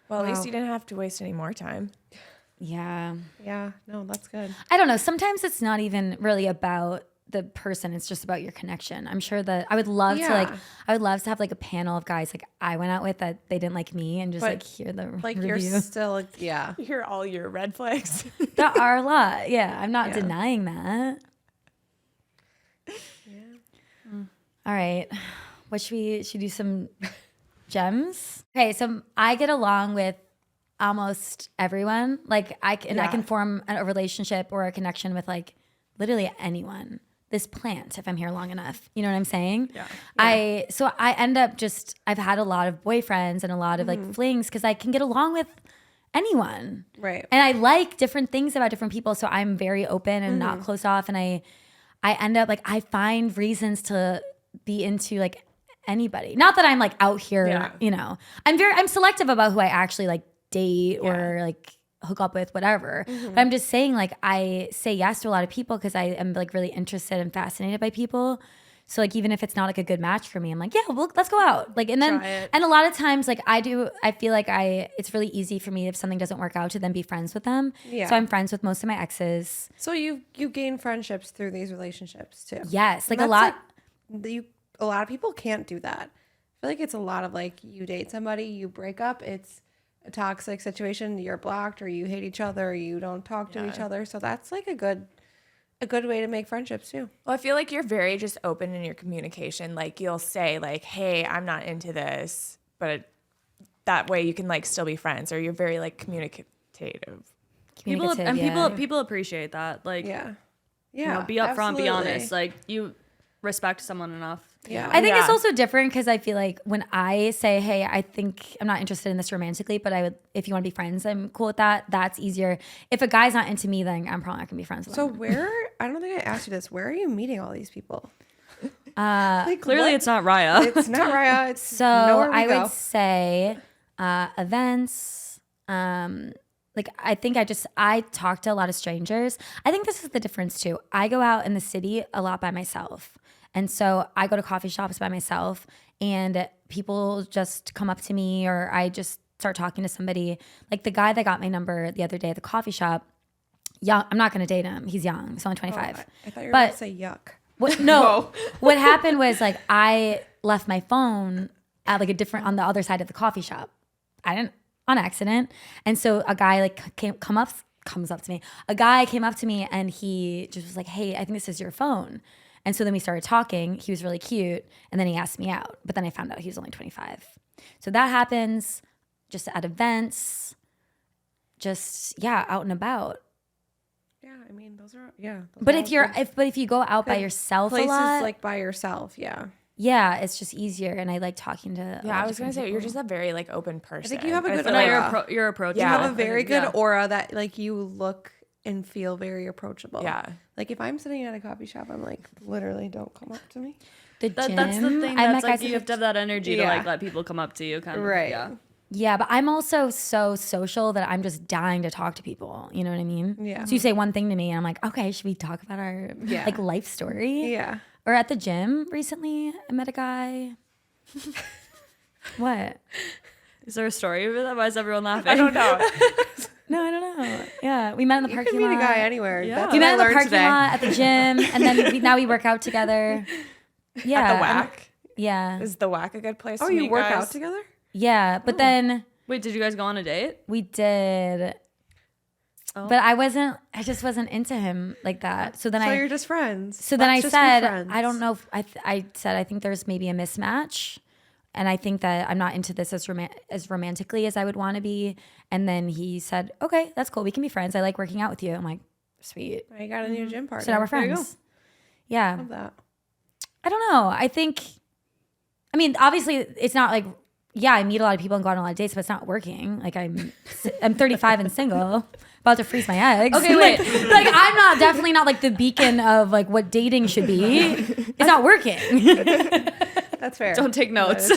E: Well, at least you didn't have to waste any more time.
A: Yeah.
C: Yeah. No, that's good.
A: I don't know. Sometimes it's not even really about the person. It's just about your connection. I'm sure that I would love to have like a panel of guys like I went out with that they didn't like me and just like hear the review.
C: You're still
E: You hear all your red flags.
A: There are a lot. Yeah. I'm not denying that. Yeah. All right. Should we do some gems? Okay, so I get along with almost everyone. Like I can form a relationship or a connection with like literally anyone. This plant, if I'm here long enough, you know what I'm saying? Yeah. I end up I've had a lot of boyfriends and a lot of like flings because I can get along with anyone.
C: Right.
A: And I like different things about different people, so I'm very open and not closed off. And I end up like, I find reasons to be into like anybody. Not that I'm like out here, you know, I'm selective about who I actually like date or like hook up with, whatever. But I'm just saying, like, I say yes to a lot of people because I am like really interested and fascinated by people. So like, even if it's not like a good match for me, I'm like, yeah, well, let's go out. Like, and then, and a lot of times like I feel like it's really easy for me if something doesn't work out to then be friends with them. Yeah. So I'm friends with most of my exes.
C: So you gain friendships through these relationships too.
A: Yes. Like a lot.
C: Like, a lot of people can't do that. I feel like it's a lot of like, you date somebody, you break up, it's a toxic situation, you're blocked, or you hate each other, or you don't talk to each other. So that's like a good way to make friendships too.
E: Well, I feel like you're very just open in your communication. Like you'll say like, hey, I'm not into this, but that way you can like still be friends, or you're very like communicative.
B: People appreciate that. Like, you know, be upfront, be honest. Like, you respect someone enough.
C: Yeah.
A: I think it's also different because I feel like when I say, hey, I think I'm not interested in this romantically, but I would, if you want to be friends, I'm cool with that. That's easier. If a guy's not into me, then I'm probably not gonna be friends with him.
C: So I don't think I asked you this. Where are you meeting all these people?
B: Like, clearly it's not Raya.
C: It's not Raya. It's
A: so I would say events. Like, I think I talk to a lot of strangers. I think this is the difference too. I go out in the city a lot by myself. And so I go to coffee shops by myself and people just come up to me, or I just start talking to somebody. Like the guy that got my number the other day at the coffee shop, young, I'm not going to date him. He's young. He's only 25.
C: I thought you were going to say yuck.
A: No. What happened was like I left my phone at like on the other side of the coffee shop. On accident. And so a guy like comes up to me. A guy came up to me and he just was like, hey, I think this is your phone. And so then we started talking. He was really cute. And then he asked me out. But then I found out he was only 25. So that happens just at events, just, out and about.
C: Yeah, I mean, those are,
A: But if you go out by yourself
C: places
A: a lot.
C: like by yourself,
A: yeah, it's just easier, and I like talking to.
E: Yeah, I was gonna say you're just a very like open person.
C: I think you have a good
B: aura. You're approachable.
C: You have a very good aura that like you look and feel very approachable.
E: Yeah,
C: like if I'm sitting at a coffee shop, I'm like, literally, don't come up to me.
A: That's
B: the thing. That's like you have to have that energy to like let people come up to you, kind of.
C: Right.
A: Yeah, but I'm also so social that I'm just dying to talk to people. You know what I mean?
C: Yeah.
A: So you say one thing to me, and I'm like, okay, should we talk about our like life story?
C: Yeah.
A: Or at the gym recently, I met a guy. What?
B: Is there a story of that? Why is everyone laughing?
E: I don't know.
A: No, I don't know. Yeah, we met in the parking lot.
C: You can meet a guy anywhere.
B: Yeah.
C: That's
A: we
C: what
A: met in
C: I
A: the
C: learned
A: parking
C: today.
A: lot at the gym, and then now we work out together. Yeah.
E: At the whack.
A: Yeah.
E: Is the whack a good place?
C: Oh,
E: to
C: you
E: meet
C: work
E: guys?
C: out together?
A: Yeah, but then
B: Wait, did you guys go on a date?
A: we did.
B: Oh.
A: But I just wasn't into him like that. So then
C: So you're just friends.
A: So then
C: Let's
A: I
C: just be
A: said,
C: friends.
A: I don't know if I said, I think there's maybe a mismatch. And I think that I'm not into this as romantically as I would want to be. And then he said, okay, that's cool. We can be friends. I like working out with you. I'm like, sweet.
C: I got a new gym partner.
A: So now we're
C: There you
A: friends.
C: go.
A: Yeah.
C: Love that.
A: I don't know. I mean, obviously it's not like, I meet a lot of people and go on a lot of dates, but it's not working. Like I'm 35 and single, about to freeze my eggs.
B: Okay, wait.
A: like I'm definitely not like the beacon of like what dating should be. It's not working.
C: That's fair.
B: Don't take notes.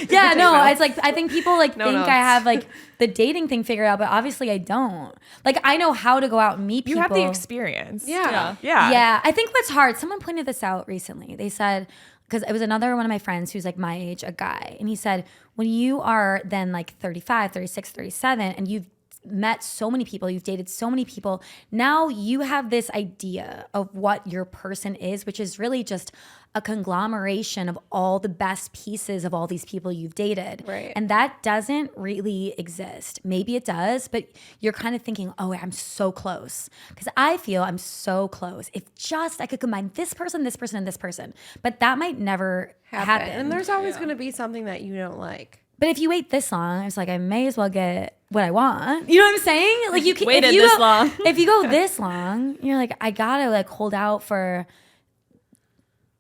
A: Yeah, no, it's like I think people like think
C: notes.
A: I have like the dating thing figured out, but obviously I don't. Like I know how to go out and meet people.
E: You have the experience.
C: Yeah.
A: Yeah, I think what's hard, someone pointed this out recently. They said, because it was another one of my friends who's like my age, a guy, and he said, when you are then like 35, 36, 37, and you've met so many people, you've dated so many people, now you have this idea of what your person is, which is really just a conglomeration of all the best pieces of all these people you've dated.
C: Right.
A: And that doesn't really exist. Maybe it does, but you're kind of thinking, oh, I'm so close. Because I feel I'm so close. If just I could combine this person, this person, and this person. But that might never happen.
C: And there's always going to be something that you don't like.
A: But if you wait this long, it's like I may as well get what I want. You know what I'm saying? Like you can
B: Waited
A: if you
B: this
A: go,
B: long.
A: If you go this long, you're like, I gotta like hold out for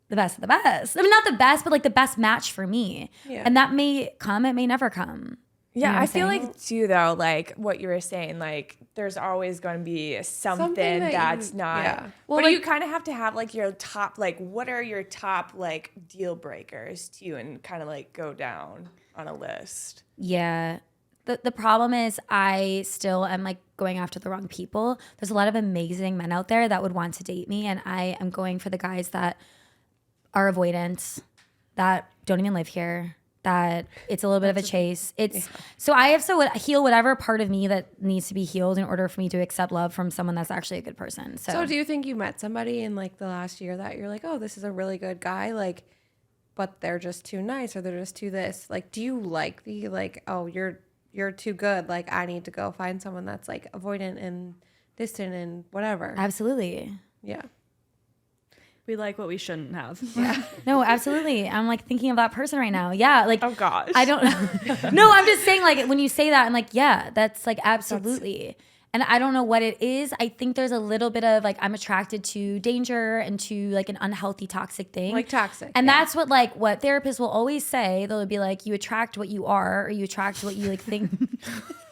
A: the best of the best. I mean, not the best, but like the best match for me.
C: Yeah.
A: And that may come, it may never come.
E: Yeah,
A: You know what
E: I
A: I'm
E: feel
A: saying?
E: like too though, like what you were saying, like there's always going to be something that's not.
C: Yeah.
E: Well,
B: like-
E: you kind of have to have like your top, like what are your top like deal breakers too, and kind of like go down on a list.
A: Yeah. The problem is I still am like going after the wrong people. There's a lot of amazing men out there that would want to date me, and I am going for the guys that are avoidant, that don't even live here, that it's a little bit of a chase. So I have to heal whatever part of me that needs to be healed in order for me to accept love from someone that's actually a good person.
C: So do you think you met somebody in like the last year that you're like, oh, this is a really good guy, like, but they're just too nice or they're just too this? Like, do you like the like, oh, you're too good, like I need to go find someone that's like avoidant and distant and whatever?
A: Absolutely.
C: Yeah.
B: We like what we shouldn't have.
A: No, absolutely. I'm like thinking of that person right now. Yeah, like
E: Oh gosh.
A: I don't No, I'm just saying like when you say that I'm like, yeah, that's like absolutely. And I don't know what it is. I think there's a little bit of like I'm attracted to danger and to like an unhealthy toxic thing.
C: Like toxic.
A: And
C: yeah.
A: that's what therapists will always say. They'll be like, you attract what you are, or you attract what you like think.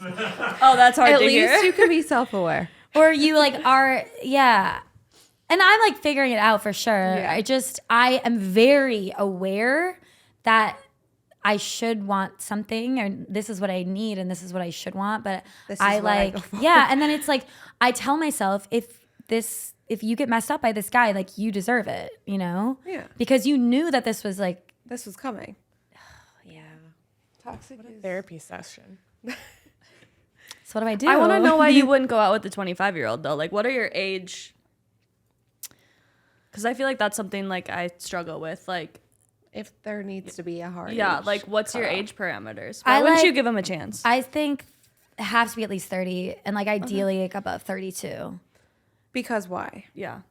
B: Oh, that's hard
C: At
B: to
C: least
B: hear.
C: you can be self-aware.
A: Or you like are, yeah. And I'm like figuring it out for sure.
C: Yeah.
A: I am very aware that I should want something, or this is what I need and this is what I should want. But
C: This is
A: I
C: what I
A: like,
C: go for.
A: yeah. And then it's like, I tell myself, if you get messed up by this guy, like you deserve it, you know?
C: Yeah.
A: Because you knew that this was like,
C: This was coming.
A: yeah.
C: Toxic is
E: Therapy session.
A: So what do I do?
B: I want to know why you wouldn't go out with the 25-year-old though. Like, what are your age? Because I feel like that's something like I struggle with. Like,
C: if there needs to be a hard
B: yeah,
C: age
B: like what's your
C: cutoff.
B: age parameters? Why
A: I
B: wouldn't
A: like-
B: you give him a chance?
A: I think it has to be at least 30 and like ideally like above 32.
C: Because why?
B: Yeah.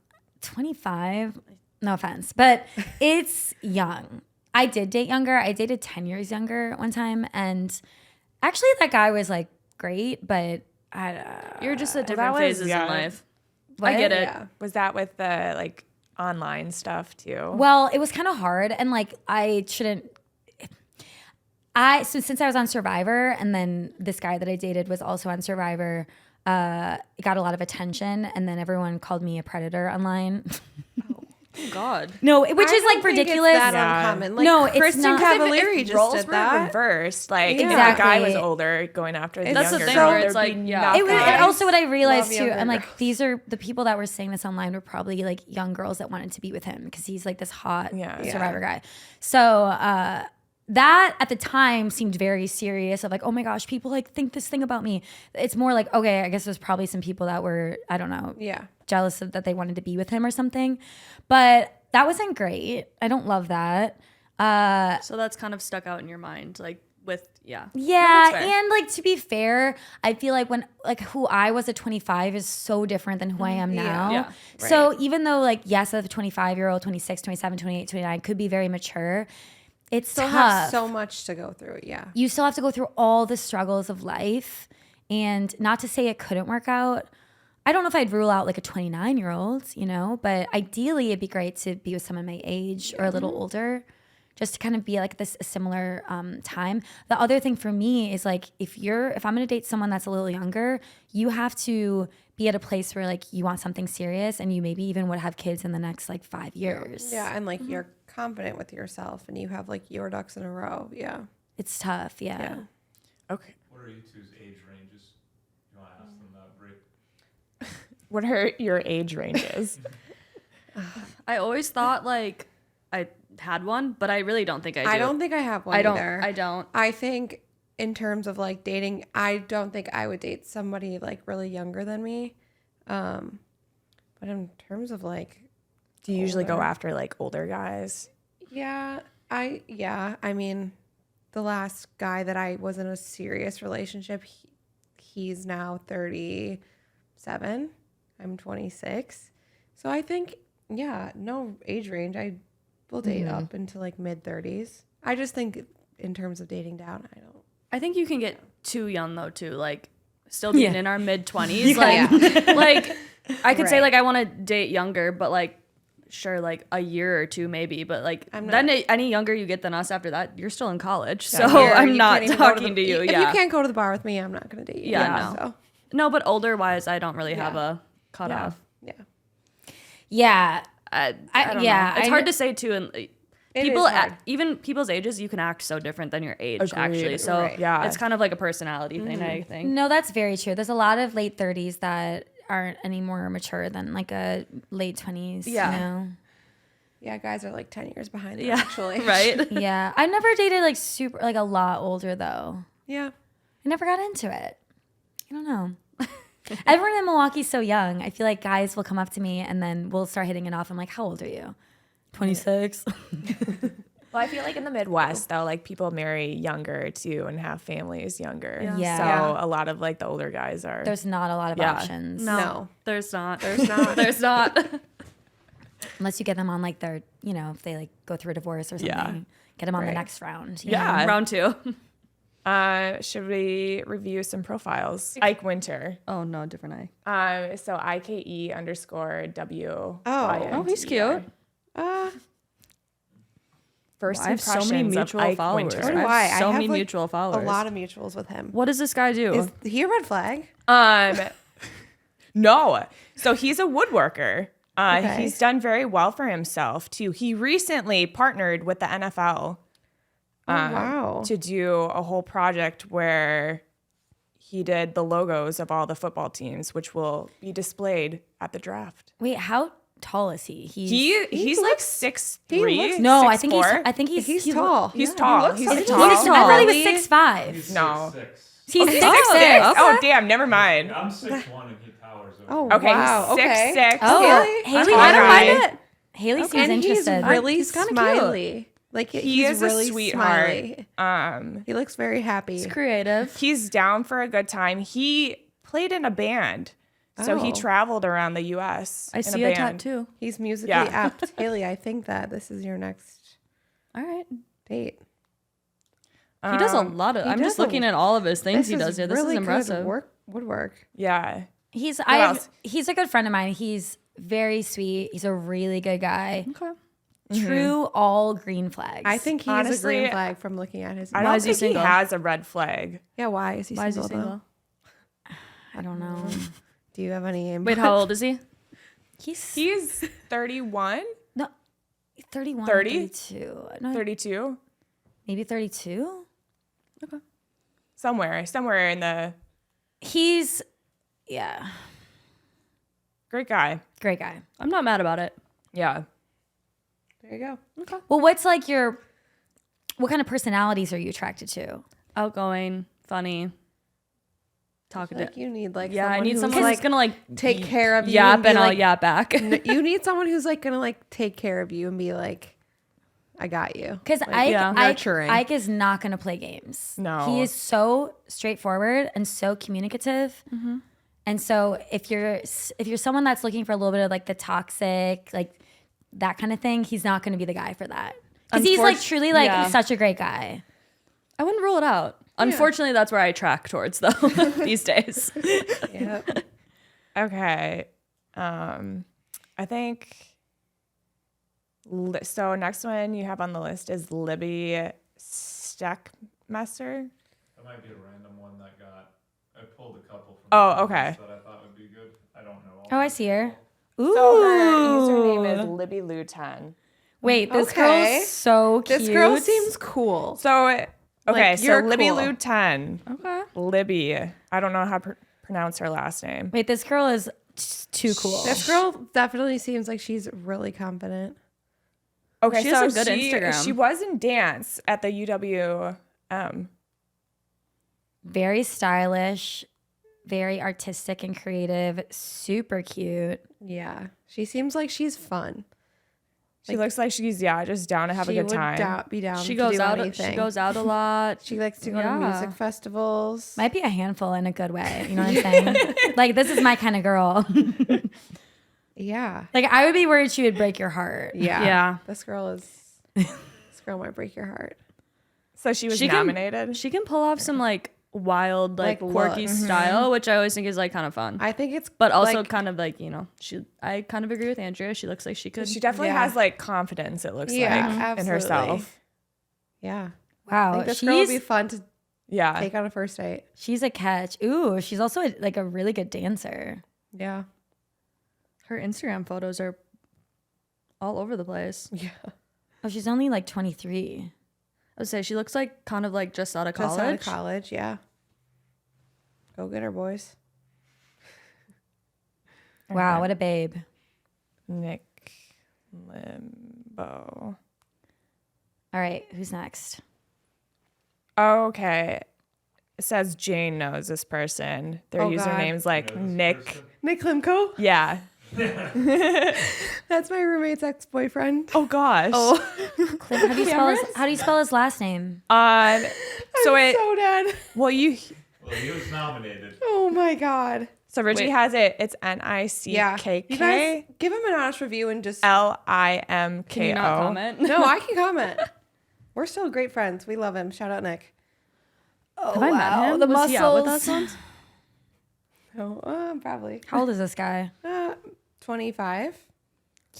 A: 25, no offense, but it's young. I did date younger. I dated 10 years younger one time. And actually that guy was like great, but
B: You're just at different
E: was-
B: phases
E: yeah.
B: in life.
A: What?
B: I get it.
C: Yeah.
E: Was that with the like online stuff too?
A: Well, it was kind of hard. And like, since I was on Survivor and then this guy that I dated was also on Survivor, it got a lot of attention. And then everyone called me a predator online.
B: Oh, God.
A: No, which
C: I
A: is
C: don't
A: like
C: think it's
A: ridiculous.
C: that
E: Yeah.
C: uncommon. Like,
A: No, it's
C: Kristen
A: not.
C: Cavallari
E: if
C: just
E: roles
C: did
E: were
C: that.
E: reversed, like if
A: Exactly.
E: the guy was older going after the
C: That's
E: younger
C: the thing
E: girl,
C: where
B: it's
E: there'd
B: like,
E: be
B: yeah.
E: nothing.
A: And also what I realized
C: love
A: too,
C: younger
A: I'm like,
C: girls.
A: these are the people that were saying this online were probably like young girls that wanted to be with him because he's like this hot
E: Yeah.
A: Survivor guy. So that at the time seemed very serious of like, oh my gosh, people like think this thing about me. It's more like, okay, I guess there's probably some people that were, I don't know,
C: Yeah.
A: jealous of that they wanted to be with him or something. But that wasn't great. I don't love that.
B: So that's kind of stuck out in your mind, like with, yeah.
A: Yeah,
B: that's fair.
A: and like to be fair, I feel like when like who I was at 25 is so different than who I am now.
B: Yeah,
A: So even though like yes, a 25-year-old, 26, 27, 28, 29 could be very mature, it's
C: Still
A: tough.
C: have so much to go through. Yeah.
A: You still have to go through all the struggles of life, and not to say it couldn't work out. I don't know if I'd rule out like a 29-year-old, you know, but ideally it'd be great to be with someone my age or a little older, just to kind of be like this a similar time. The other thing for me is like if I'm gonna date someone that's a little younger, you have to be at a place where like you want something serious and you maybe even would have kids in the next like 5 years.
C: Yeah. And like you're confident with yourself and you have like your ducks in a row. Yeah.
A: It's tough, yeah.
E: Okay.
D: What are you two's age ranges? You want to ask them that, Brie?
E: What are your age ranges?
B: I always thought like I had one, but I really don't think I do.
C: I don't think I have one
B: I don't.
C: either.
B: I don't.
C: I think in terms of like dating, I don't think I would date somebody like really younger than me. But in terms of like,
E: Do you usually go
C: Older.
E: after like older guys?
C: I mean, the last guy that I was in a serious relationship, he's now 37. I'm 26. So I think, no age range. I will date up into like mid 30s. I just think in terms of dating down, I don't.
B: I think you can get too young though too, like still being
A: Yeah.
B: in our mid 20s. Like, like I could say
C: Right.
B: like I want to date younger, but like sure, like a year or two maybe, but like then any younger you get than us after that, you're still in college. So I'm not talking to you.
C: If you can't go to the bar with me, I'm not going to date you.
B: Yeah,
C: no.
B: No, but older wise, I don't really have a cutoff.
A: Yeah.
B: I don't know. It's hard to say too, and people even people's ages, you can act so different than your age. Actually, so it's kind of like a personality thing, I think.
A: No, that's very true. There's a lot of late 30s that aren't any more mature than like a late 20s. You know?
C: Yeah, guys are like 10 years behind it, actually.
B: Right?
A: Yeah. I never dated like super, like a lot older though.
C: Yeah.
A: I never got into it. I don't know. Everyone in Milwaukee's so young. I feel like guys will come up to me and then we'll start hitting it off. I'm like, how old are you? 26.
E: Well, I feel like in the Midwest, though, like people marry younger too and have families younger.
A: Yeah.
E: So a lot of like the older guys are.
A: There's not a lot of options.
B: No, there's not.
C: There's not.
A: Unless you get them on like their, you know, if they like go through a divorce or something, get them on the next round.
E: Yeah.
B: Round 2.
E: Should we review some profiles? Ike Winter.
B: Oh no, different Ike.
E: So IKE_W.
B: Oh, he's cute.
E: First
B: I have so many
E: impressions
B: mutual
E: of Ike
B: followers.
E: Winter.
C: So do I.
B: So
C: I have
B: many
C: like
B: mutual followers.
C: A lot of mutuals with him.
B: What does this guy do?
C: Is he a red flag?
E: No. So he's a woodworker.
C: Okay.
E: He's done very well for himself too. He recently partnered with the NFL
C: Wow.
E: to do a whole project where he did the logos of all the football teams, which will be displayed at the draft.
A: Wait, how tall is he?
E: He's like 6'3".
A: No,
E: 6'4".
A: I think he's
C: tall.
E: He's tall. He's
C: like
E: tall.
A: I thought he was 6'5".
E: No.
A: He's 6'6".
E: Oh, damn. Never mind.
D: I'm 6'1" and he towers over.
C: Oh,
E: Okay,
C: wow.
E: he's 6'6".
A: Oh, Hailey,
B: I don't mind it.
A: Haley seems
C: And he's
A: interested.
C: really
B: He's kinda
C: smiley. Like
E: He is
C: really
E: a sweetheart.
C: Smiley. He looks very happy.
B: He's creative.
E: He's down for a good time. He played in a band. So he
C: Oh.
E: traveled around the U.S.
B: I
E: in
B: see
E: a
B: a
E: band.
B: tattoo.
C: He's musically
E: Yeah.
C: apt. Haley, I think that this is your next
B: All right.
C: date.
B: He does a lot of. I'm
C: does
B: just looking at all of his things he does here. This
C: really
B: is
C: good
B: impressive.
C: Woodwork.
E: Yeah.
A: He's
E: else?
A: he's a good friend of mine. He's very sweet. He's a really good guy.
B: Okay.
A: True all green flags.
C: I think he's a
E: Honestly,
C: green flag from looking at his.
E: I
B: Why
E: don't
B: is he
E: think he
B: single?
E: has a red flag.
C: Yeah, why is he
B: Why is he
C: single?
B: single?
C: Though?
A: I don't know.
C: Do you have any?
B: Wait, how old is he?
E: He's 31,
A: No, 31,
E: 30?
A: 32. No,
E: 32,
A: maybe 32.
E: somewhere in the
A: He's, yeah,
E: great guy.
A: great guy.
B: I'm not mad about it.
E: Yeah.
C: There you go.
A: Well, what's like what kind of personalities are you attracted to?
B: Outgoing, funny, talkative.
C: Like you need like
B: Yeah, I need
C: who's
B: someone
C: like
B: who's gonna like
C: take care of you.
B: yap
C: be
B: and I'll
C: like,
B: yap back.
C: You need someone who's like gonna like take care of you and be like, I got you.
A: Because
C: Like, nurturing.
A: Ike is not going to play games.
E: No.
A: He is so straightforward and so communicative. And so if you're someone that's looking for a little bit of like the toxic, like that kind of thing, he's not going to be the guy for that. Because he's like truly like such a great guy.
B: I wouldn't rule it out. Unfortunately, that's where I track towards though these days.
C: Yep.
E: Okay. I think so. Next one you have on the list is Libby Steckmesser.
D: That might be a random one that I pulled a couple from
E: Oh, okay.
D: that I thought would be good. I don't know.
A: Oh, I see her. Ooh.
E: So her username is Libby Lou 10.
A: Wait, this
C: Okay.
A: girl's so cute.
C: This girl seems cool.
E: So okay,
C: Like,
E: so
C: you're
E: Libby
C: cool.
E: Lou 10.
B: Okay.
E: Libby. I don't know how to pronounce her last name.
A: Wait, this girl is too cool.
C: This girl definitely seems like she's really confident.
E: Okay,
B: She
E: so
B: has a good Instagram.
E: She was in dance at the UWM.
A: Very stylish, very artistic and creative, super cute.
C: Yeah, she seems like she's fun.
E: She looks like she's just down to have a
C: She
E: good
C: would
E: time.
C: be down.
B: She
C: to
B: goes
C: do
B: out.
C: anything.
B: She goes out a lot.
C: She likes to go to
B: Yeah.
C: music festivals.
A: Might be a handful in a good way. You know what I'm saying? Like, this is my kind of girl.
C: Yeah.
A: Like, I would be worried she would break your heart.
C: Yeah.
B: Yeah.
C: This girl might break your heart.
E: So she was
B: She
E: nominated.
B: She can pull off some like wild, like quirky style, which I always think is like kind of fun.
C: I think it's,
B: but also like, kind of like, you know, I kind of agree with Andrea. She looks like she could.
E: She definitely has like confidence. It looks like
C: absolutely.
E: in herself.
C: Yeah.
A: Wow.
C: I think this girl would be fun to take on a first date.
A: She's a catch. Ooh, she's also like a really good dancer.
C: Yeah.
B: Her Instagram photos are all over the place.
C: Yeah.
A: Oh, she's only like 23.
B: I would say she looks like kind of like just out of college.
C: Just out of college, yeah. Go get her, boys.
A: Wow, what a babe.
E: Nick Limbo.
A: All right, who's next?
E: Okay. It says Jane knows this person. Their username's like Nick.
C: Nick Limco?
E: Yeah.
C: That's my roommate's ex-boyfriend.
E: Oh gosh.
C: Oh.
A: How do you spell his last name?
E: So
C: I'm so dead.
E: Well,
D: he was nominated.
C: Oh my god.
E: So Richie has it. It's Nickk.
C: You guys give him an honest review and just
E: Limko.
B: Can you not comment?
C: No, I can comment. We're still great friends. We love him. Shout out Nick.
A: Oh,
B: have I met him?
A: The
B: Was he out with
A: muscles.
B: us once?
C: Oh, probably.
A: How old is this guy?
C: 25.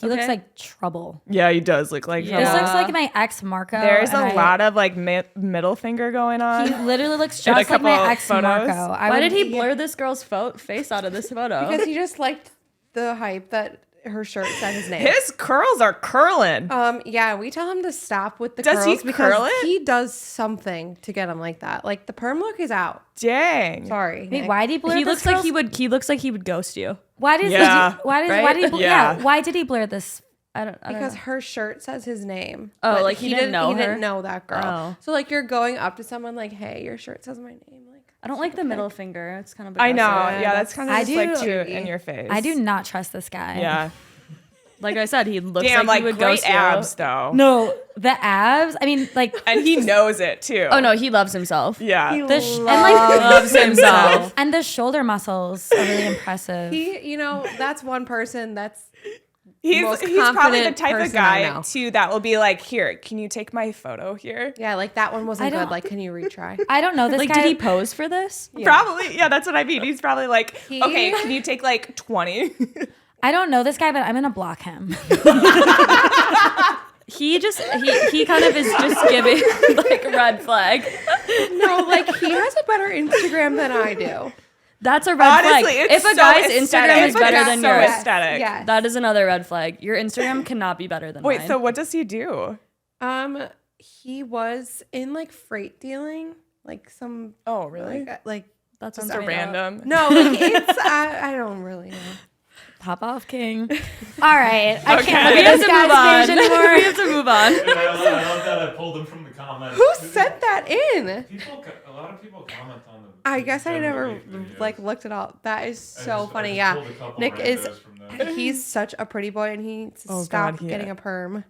A: He looks like trouble.
E: Yeah, he does look like
A: This looks like my ex Marco.
E: There's a lot of like middle finger going on.
A: He literally looks just like my ex Marco.
B: Why did he blur this girl's face out of this photo?
C: Because he just liked the hype that her shirt said his name.
E: His curls are curling.
C: Yeah, we tell him to stop with the
E: Does he
C: curls because
E: curl it?
C: he does something to get him like that. Like the perm look is out.
E: Dang.
C: Sorry.
A: Wait,
C: Nick.
A: why did he blur
B: he
A: this
B: looks like
A: girl's-
B: he looks like he would ghost you.
A: Why did
E: Yeah.
A: why did he blur this?
B: I don't
C: Because
B: know.
C: her shirt says his name.
B: Oh,
C: but
B: like he didn't know
C: He
B: her?
C: didn't know that girl.
B: Oh.
C: So like you're going up to someone like, hey, your shirt says my name. Like
B: I don't like the middle finger. It's kind of
E: I know.
B: aggressive.
E: Yeah, that's kind of
A: I
E: just like
A: do-
E: too in your face.
A: I do not trust this guy.
E: Yeah.
B: Like I said, he looks
E: Damn,
B: like he
E: like
B: would
E: great
B: ghost you.
E: abs though.
A: No, the abs. I mean, like
E: And he knows it too.
B: Oh no, he loves himself.
E: Yeah.
A: and like
B: Loves himself.
A: and the shoulder muscles are really impressive.
C: That's one person that's
E: He's
C: most
E: probably the
C: confident
E: type of
C: person I
E: guy
C: know.
E: too that will be like, here, can you take my photo here?
C: yeah, like that one wasn't
A: I
C: good.
A: don't-
C: Like, can you retry?
A: I don't know this
B: Like,
A: guy.
B: did he pose for this?
E: Probably. Yeah, that's what I mean. He's probably like, okay, can you take like 20?
A: I don't know this guy, but I'm gonna block him.
B: He kind of is just giving like red flag.
C: No, like he has a better Instagram than I do.
B: That's a red
E: Honestly,
B: flag.
E: it's
B: If a
E: so
B: guy's
E: aesthetic.
B: Instagram is
E: If a
B: better
E: guy's
B: than
E: so
B: yours,
E: aesthetic.
C: Yes.
B: that is another red flag. Your Instagram cannot be better than
E: Wait,
B: mine.
E: so what does he do?
C: He was in like freight dealing, like some.
E: Oh, really?
C: Like
B: That's
E: Just a random.
C: no, like it's I don't really know.
A: Pop off, King. All right, I
E: Okay.
A: can't
B: We
A: look at
B: have
A: this
B: to move
A: guy's
B: on.
A: page anymore.
B: We have to move on.
D: Dude, I love that I pulled him from the comments.
C: Who sent that in?
D: A lot of people comment on them.
C: I guess I never like looked it up. That is so funny. Yeah, Nick is. He's such a pretty boy, and he needs to stop getting a perm.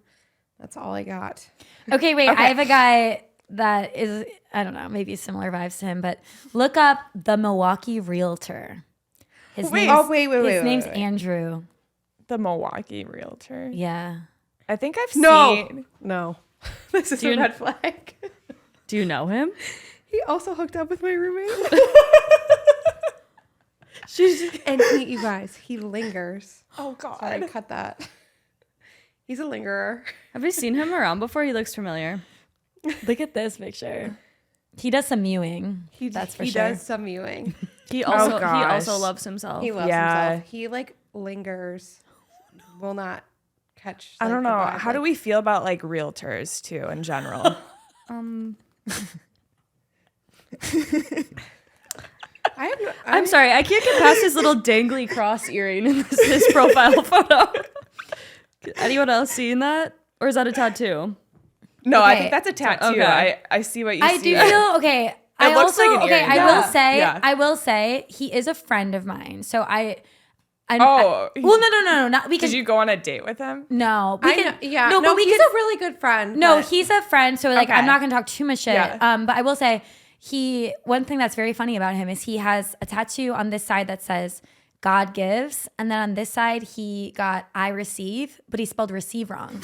C: That's all I got.
A: Okay, wait. I have a guy that is, I don't know, maybe similar vibes to him, but look up the Milwaukee Realtor. His
C: Wait,
A: name's Andrew.
E: The Milwaukee realtor.
A: Yeah.
E: I think I've seen.
C: No. This is a red flag.
B: Do you know him?
C: He also hooked up with my roommate. You guys, he lingers.
E: Oh, God.
C: Sorry, cut that. He's a lingerer.
B: Have you seen him around before? He looks familiar.
A: Look at this picture. He does some mewing. That's for
C: he
A: sure.
C: does some mewing.
B: He also
E: gosh.
B: loves himself.
C: He loves himself. He like lingers. Will not catch.
E: I
C: like,
E: don't
C: the
E: know.
C: vibe,
E: How do we feel about like realtors too in general?
B: I'm sorry, I can't get past his little dangly cross earring in his profile photo. Anyone else seen that? Or is that a tattoo?
E: No, I
A: Okay.
E: think that's a tattoo.
B: Okay.
E: I see what you
A: I
E: see.
A: do feel okay. I
E: looks
A: also
E: like an earring.
A: I
E: Yeah.
A: will say
E: Yeah.
A: I will say he is a friend of mine. So well, no, not we can.
E: Did you go on a date with him?
A: No, we can.
C: Yeah.
A: no, but we
C: he's
A: can.
C: a really good friend.
A: No,
C: but-
A: he's a friend. So like,
E: Okay.
A: I'm not gonna talk too much shit.
E: Yeah.
A: But I will say one thing that's very funny about him is he has a tattoo on this side that says God gives, and then on this side he got I receive, but he spelled receive wrong.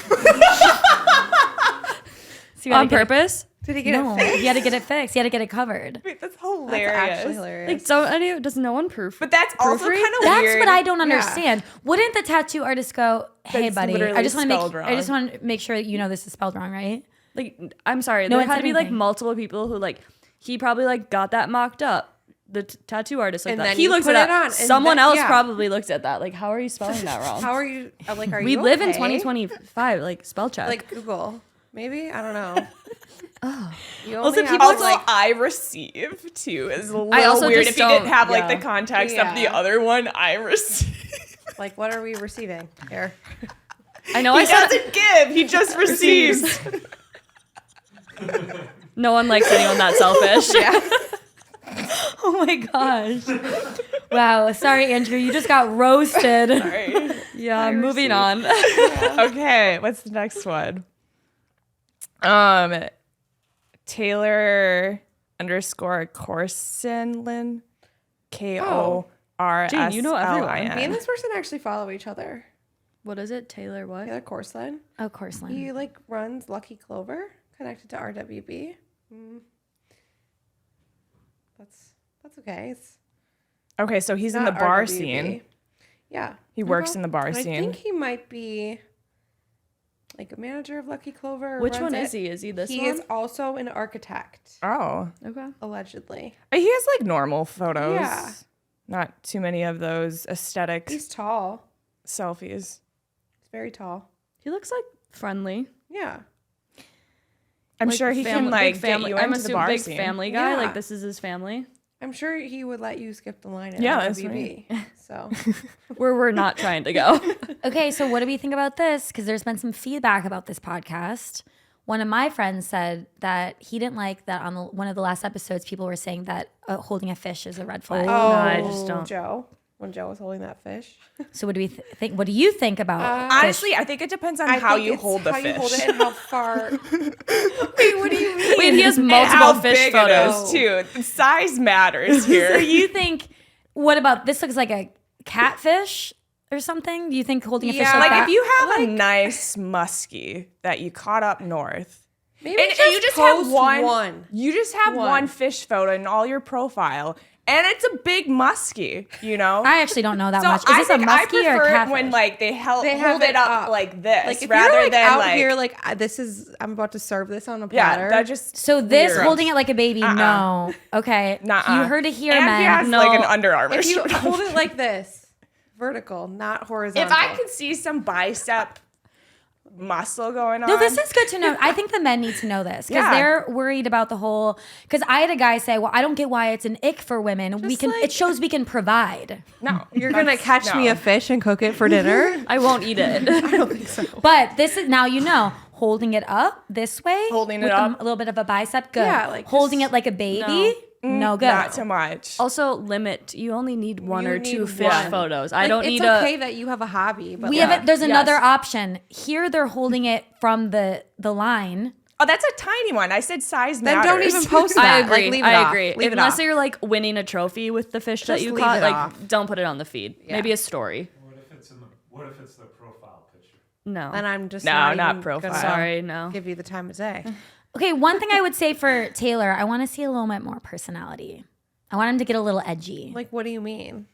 A: So you gotta
B: On purpose?
C: Did he get it fixed?
A: He had to get it fixed. He had to get it covered.
E: Wait, that's hilarious.
C: That's actually hilarious.
B: Like, does no one proof?
E: But that's also kind of weird.
A: That's what I don't understand. Wouldn't the tattoo artist go, "Hey,
E: That's
A: buddy,
E: literally
A: I just want
E: spelled
A: to make sure that you know this is spelled wrong, right?"
B: Like, I'm sorry.
A: No
B: There
A: one
B: had to
A: said
B: be like
A: anything.
B: multiple people who like he probably like got that mocked up. The tattoo artist like
C: And
B: that.
C: then
B: He
C: you
B: looks
C: put
B: at
C: it
B: that.
C: on, and
B: Someone
C: then-
B: else
C: yeah.
B: probably looked at that. Like, how are you spelling that wrong?
C: How are you? Like, are
B: we
C: you
B: live in
C: okay?
B: 2025. Like, spell check.
C: Like Google, maybe I don't know. You
B: Also,
C: only have,
B: people
E: Also, I receive too is a little
B: also
E: weird
B: just
E: if you didn't
B: don't-
E: have like
B: yeah.
E: the context of the
C: Yeah.
E: other one. I receive.
C: like, what are we receiving here?
B: I know
E: He
B: I said
E: doesn't give. He just receives.
B: no one likes anyone that selfish.
A: Oh my gosh! Wow, sorry, Andrew, you just got roasted.
E: Sorry.
B: Yeah, moving on.
E: Okay, what's the next one? Taylor _ Korsenlin, KORSLIN.
B: Jane, you know everyone.
C: Me and this person actually follow each other.
B: What is it? Taylor what?
C: Taylor Korsland.
A: Of course, Lynn.
C: He like runs Lucky Clover, connected to RWB. That's okay. It's
E: Okay, so he's in the
C: not
E: bar
C: RWB.
E: scene.
C: Yeah,
E: He works in the bar
C: I
E: scene.
C: think he might be like a manager of Lucky Clover. or
B: Which
C: runs
B: one
C: it.
B: is he? Is he this
C: He
B: one?
C: is also an architect,
E: Oh,
B: Okay.
C: allegedly.
E: he has like normal photos.
C: Yeah.
E: Not too many of those aesthetic
C: He's tall.
E: selfies.
C: He's very tall.
B: He looks like friendly.
C: Yeah.
E: I'm
B: Like
E: sure he
B: fam-
E: can like
B: big
E: get
B: family.
E: you
B: I'm
E: into the
B: assuming
E: bar
B: big
E: scene.
B: family guy.
C: Yeah.
B: Like this is his family.
C: I'm sure he would let you skip the line at
E: Yeah, that's
C: RWB. So
B: Where we're not trying to go.
A: Okay, so what do we think about this? Because there's been some feedback about this podcast. One of my friends said that he didn't like that on one of the last episodes, people were saying that holding a fish is a red flag.
B: I just don't.
C: Joe, when Joe was holding that fish.
A: So what do we think? What do you think about
E: Honestly, I think it depends on how
C: think
E: you
C: it's
E: hold the
C: how
E: fish.
C: you hold it and how far. Wait, what do you mean?
B: Wait, he has
E: And
B: multiple
E: how
B: fish
E: big
B: photos.
E: it is too. The size matters
A: So
E: here.
A: you think, what about this looks like a catfish or something? Do you think holding a fish
C: Yeah,
A: like
E: Like
A: that?
E: if you have a nice muskie that you caught up north,
C: Maybe
E: and you just have
C: post
E: one, you just have
C: One.
E: one fish photo in all your profile, and it's a big muskie, you know.
A: I actually don't know that
E: so
A: much. Is
E: I
A: this a
E: think I
A: muskie or a
E: prefer it
A: catfish?
E: when like they
C: have
E: hold it up,
C: up.
E: like this,
C: Like if
E: rather
C: you're like
E: than
C: out
E: like
C: here, like this is I'm about to serve this on a
E: yeah,
C: platter.
E: that just
A: So this
E: weird.
A: holding it like a baby, no. Okay.
E: Nuh-uh.
A: You heard it here,
E: and
A: men.
E: he has
A: no.
E: like an Under Armour
C: if you
E: shirt.
C: hold it like this, vertical, not horizontal.
E: If I could see some bicep muscle going on.
A: No, this is good to know. I think the men need to know this because
E: Yeah.
A: they're worried about the whole. Because I had a guy say, "Well, I don't get why it's an ick for women. We can. It shows we can provide."
E: no.
C: You're gonna catch me a fish and cook it for dinner.
B: I won't eat it.
C: I don't think so.
A: But this is now you know holding it up this way,
E: Holding it
A: with
E: up.
A: a little bit of a bicep, good.
C: Yeah, like
A: holding
C: just-
A: it like a baby, no good.
E: Not too much.
B: Also, limit. You only need one
C: You
B: or
C: need
B: two fish
C: one.
B: photos. I
C: Like,
B: don't
C: it's
B: need
C: okay
B: a.
C: that you have a hobby, but
A: We
C: like,
A: have it. There's another
B: Yes.
A: option here. They're holding it from the line.
E: Oh, that's a tiny one. I said size
C: then
E: matters.
C: don't even post that.
B: I agree.
C: Like, leave it
B: I
C: off.
B: agree.
C: Leave it
B: Unless
C: off.
B: you're like winning a trophy with the fish that
C: Just
B: you
C: leave
B: caught,
C: it
B: like
C: off.
B: don't put it on the feed.
C: Yeah.
B: Maybe a story.
D: What if it's the profile picture?
B: No.
C: Then I'm just
E: No,
C: not
E: not
C: even
E: profile.
C: gonna
B: Sorry, no.
C: give you the time of day.
A: Okay, one thing I would say for Taylor, I want to see a little bit more personality. I want him to get a little edgy.
C: Like, what do you mean?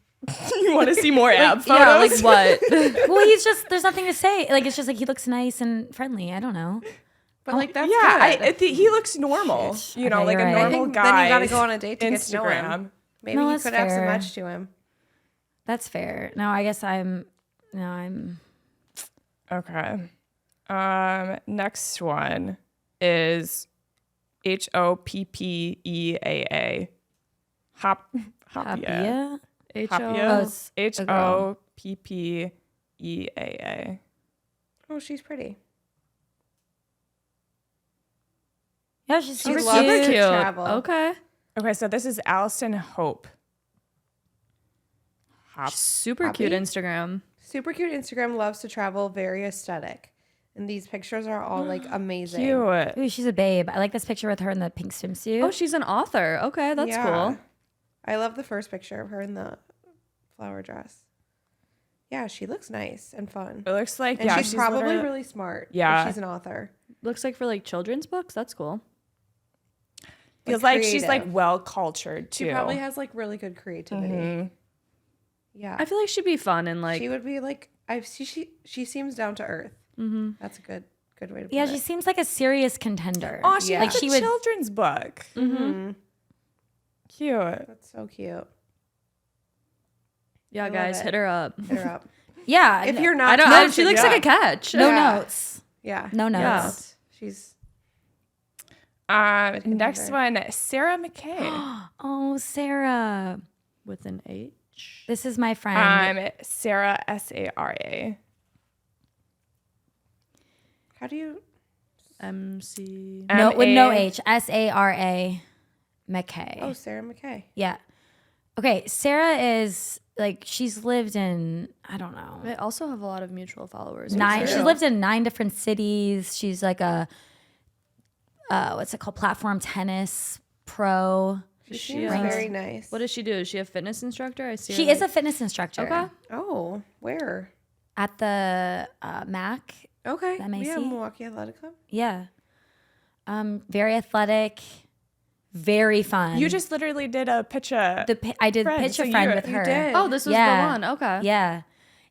E: You want to see more ab
B: Yeah,
E: photos?
B: like what?
A: Well, he's just there's nothing to say. Like it's just like he looks nice and friendly. I don't know.
C: But like that's
E: yeah,
C: good.
E: he looks normal. You know,
A: Okay,
E: like
A: you're
E: a
A: right.
C: I
E: normal
C: think
E: guy.
C: then you got to go on a date to get to know him.
E: Instagram.
C: Maybe
A: No,
C: you
A: that's
C: could have some
A: fair.
C: match to him.
A: That's fair. No, I guess I'm.
E: Okay. Next one is HOPPEAA. Hoppia.
A: Happia.
E: HOPPEAA.
C: Oh, she's pretty.
A: Yeah, she's
C: She
A: super
C: loves
A: cute.
C: to
B: Cute.
C: travel.
B: Okay.
E: Okay, so this is Allison Hope.
B: Super cute
C: Happy?
B: Instagram.
C: Super cute Instagram, loves to travel, very aesthetic. And these pictures are all like amazing.
E: Cute.
A: Ooh, she's a babe. I like this picture with her in the pink swimsuit.
B: Oh, she's an author. Okay, that's
C: Yeah.
B: cool.
C: I love the first picture of her in the flower dress. Yeah, she looks nice and fun.
E: It looks like,
C: And
E: yeah,
C: she's probably
E: literally-
C: really smart.
E: Yeah.
C: If she's an author.
B: Looks like for like children's books. That's cool.
E: Feels like she's like well cultured too.
C: She probably has like really good creativity.
E: Mm-hmm.
C: Yeah.
B: I feel like she'd be fun and like
C: she would be like she seems down to earth. Mm-hmm. That's a good way to put it.
A: Yeah, she seems like a serious contender.
E: Oh, she
A: like
E: has a children's book.
C: Mm-hmm.
E: Cute.
C: That's so cute.
B: yeah, guys, hit her up.
C: Hit her up.
A: Yeah.
C: If you're not
B: I don't know. She looks like a catch.
A: No notes.
C: Yeah.
A: No notes.
C: Yeah. She's
E: Next one, Sarah McKay.
A: Oh, Sarah.
B: With an H.
A: This is my friend.
E: Sarah Sara.
C: how do you
B: MC.
A: No, with no H. Sara McKay.
C: Oh, Sarah McKay.
A: Yeah. Okay, Sarah is like she's lived in I don't know.
B: They also have a lot of mutual followers.
A: She's lived in 9 different cities. She's like a what's it called? Platform tennis pro.
C: She seems very nice.
B: What does she do? Is she a fitness instructor? I see.
A: She is a fitness instructor.
B: Okay.
C: Oh, where?
A: At the MAC.
C: Okay.
A: The MAC?
C: Yeah, Milwaukee Athletic Club.
A: Yeah. Very athletic, very fun.
E: You just literally did a picture.
A: I did pitch a friend with her.
C: You did.
B: Oh, this was
A: Yeah.
B: the one. Okay.
A: Yeah.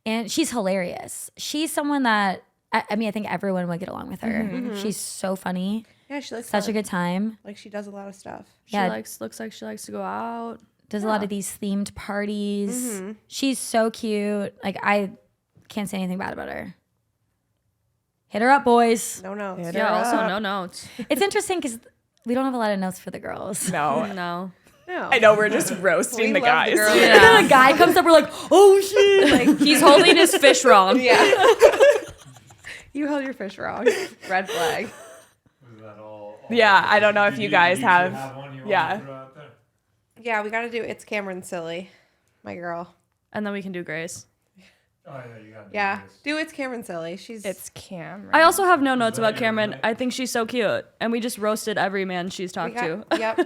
A: And she's hilarious. She's someone that I mean, I think everyone would get along with her.
C: Mm-hmm.
A: She's so funny.
C: Yeah, she looks
A: Such a good time.
C: like she does a lot of stuff.
B: She
A: Yeah.
B: looks like she likes to go out.
A: Does a lot of these themed parties. She's so cute. Like I can't say anything bad about her. Hit her up, boys.
C: No.
B: Yeah. Also, no notes.
A: It's interesting because we don't have a lot of notes for the girls.
E: No.
B: No.
C: No.
E: I know we're just roasting the
C: We love the
E: guys.
C: girls.
A: And then a guy comes up, we're like, oh shit. Like,
B: He's holding his fish wrong.
C: Yeah. You held your fish wrong. Red flag.
D: Is that all?
E: Yeah, I don't know if you guys have.
D: one you
E: yeah.
D: want to throw out there?
C: Yeah, we got to do It's Cameron Silly, my girl.
B: And then we can do Grace.
D: Oh, yeah, you got to
C: Yeah, do It's Cameron Silly. She's
E: It's Cameron.
B: I also have no notes about
D: that
B: Cameron.
D: right?
B: I think she's so cute. And we just roasted every man she's talked to.
C: Yep.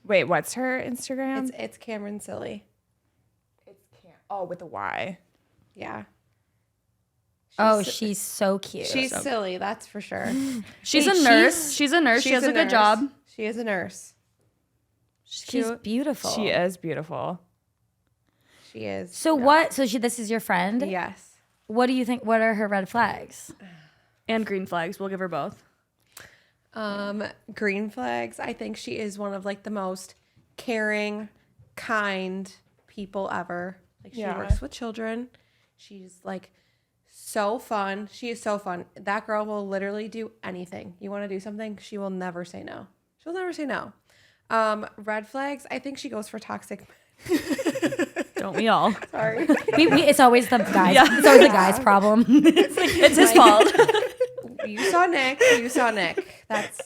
E: Wait, what's her Instagram?
C: It's Cameron Silly.
E: Oh, with a Y.
C: Yeah.
A: she's so cute.
C: She's silly, that's for sure.
B: She's a nurse. She's a nurse. She has a good
C: nurse.
B: job.
C: She is a nurse.
A: she's beautiful.
E: She is beautiful.
C: She is.
A: So what? So this is your friend?
C: Yes.
A: What do you think? What are her red flags?
B: And green flags. We'll give her both.
C: Green flags. I think she is one of like the most caring, kind people ever. Like she works with children. She's like so fun. She is so fun. That girl will literally do anything. You want to do something, she will never say no. She'll never say no. Red flags. I think she goes for toxic.
B: Don't we all?
C: Sorry.
A: It's always the guys. It's always the guy's problem.
B: It's his fault.
C: You saw Nick. That's.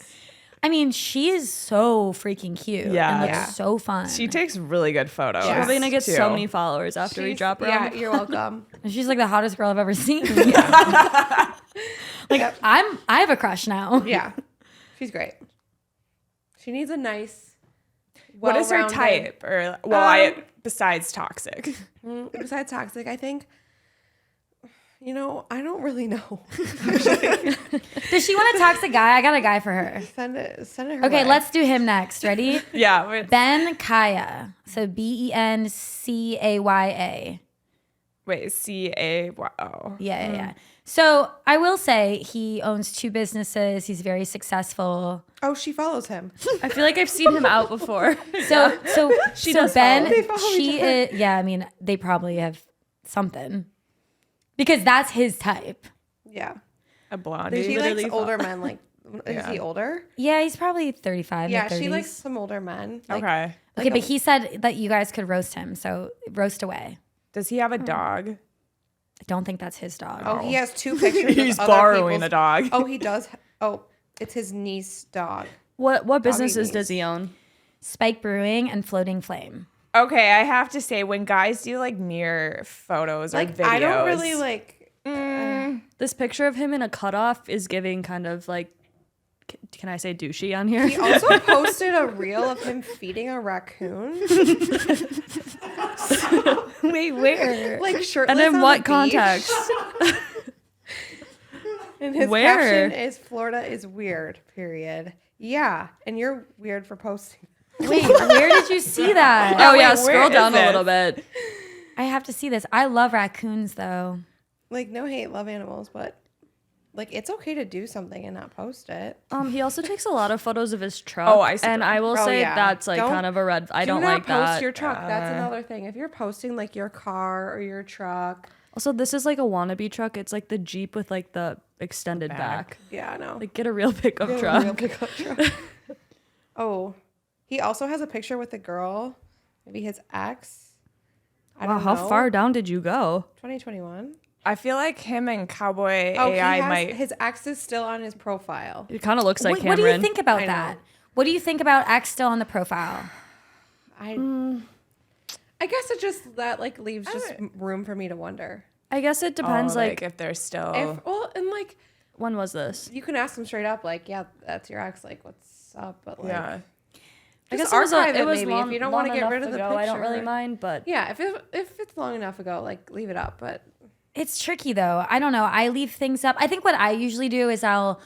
A: I mean, she is so freaking cute.
E: Yeah.
A: And looks
C: Yeah.
A: so fun.
E: She takes really good photos.
B: We're going to get
E: too.
B: so many followers after we drop her.
C: Yeah, you're welcome.
A: She's like the hottest girl I've ever seen. I have a crush now.
C: Yeah, she's great. She needs a nice.
E: What is her
C: well-rounded-
E: type? Or besides toxic.
C: Besides toxic, I think. I don't really know.
A: Does she want a toxic guy? I got a guy for her.
C: Send it her
A: Okay,
C: way.
A: let's do him next. Ready?
E: Yeah.
A: Ben Kaya. So BenCaya.
E: Wait, CAYO.
A: Yeah. So I will say he owns 2 businesses. He's very successful.
C: Oh, she follows him.
B: I feel like I've seen him out before.
A: So
B: does
A: Ben,
C: follow. They follow
A: she
C: each other.
A: is, yeah, I mean, they probably have something. Because that's his type.
C: Yeah.
E: A blondie.
C: She likes
B: literally
C: older men. Like, is he older?
A: Yeah, he's probably 35.
C: Yeah,
A: mid-30s.
C: she likes some older men. Like,
E: Okay.
A: Okay, but he said that you guys could roast him, so roast away.
E: Does he have a dog?
A: I don't think that's his dog.
C: Oh, he has 2 pictures.
E: He's
C: of other
E: borrowing
C: people's-
E: a dog.
C: Oh, he does. Oh, it's his niece dog.
B: What businesses
C: needs.
B: does he own?
A: Spike Brewing and Floating Flame.
E: Okay, I have to say, when guys do like near photos or
C: Like,
E: videos,
C: I don't really like.
B: This picture of him in a cutoff is giving kind of like, can I say douchey on here?
C: He also posted a reel of him feeding a raccoon.
A: Wait, where?
C: Like shirtless.
B: And in
C: on
B: what
C: the beach.
B: context?
C: And his caption is Florida is weird, period. Yeah, and you're weird for posting.
A: Wait, where did you see that?
B: Oh, yeah, scroll down a little bit.
A: I have to see this. I love raccoons, though.
C: Like, no hate, love animals, but like it's okay to do something and not post it.
B: He also takes a lot of photos of his truck. And I will say that's like kind of a red. I don't like that.
C: Do not post your truck. That's another thing. If you're posting like your car or your truck.
B: Also, this is like a wannabe truck. It's like the Jeep with like the extended back.
C: Yeah, I know.
B: Like get a real pickup truck.
C: Oh, he also has a picture with a girl, maybe his ex.
B: Wow, how far down did you go?
C: 2021.
E: I feel like him and Cowboy AI might.
C: His ex is still on his profile.
B: It kind of looks like Cameron.
A: What do you think about that? What do you think about X still on the profile?
C: I guess it just that like leaves just room for me to wonder.
B: I guess it depends, like
E: if they're still.
B: When was this?
C: You can ask them straight up, like, yeah, that's your ex. Like, what's up? But like,
E: Yeah.
B: I guess
C: it was
B: maybe
C: long, if you don't want to get rid of the picture.
B: I don't really mind, but
C: yeah, if it's long enough ago, like leave it up. But
A: it's tricky though. I don't know. I leave things up. I think what I usually do is I'll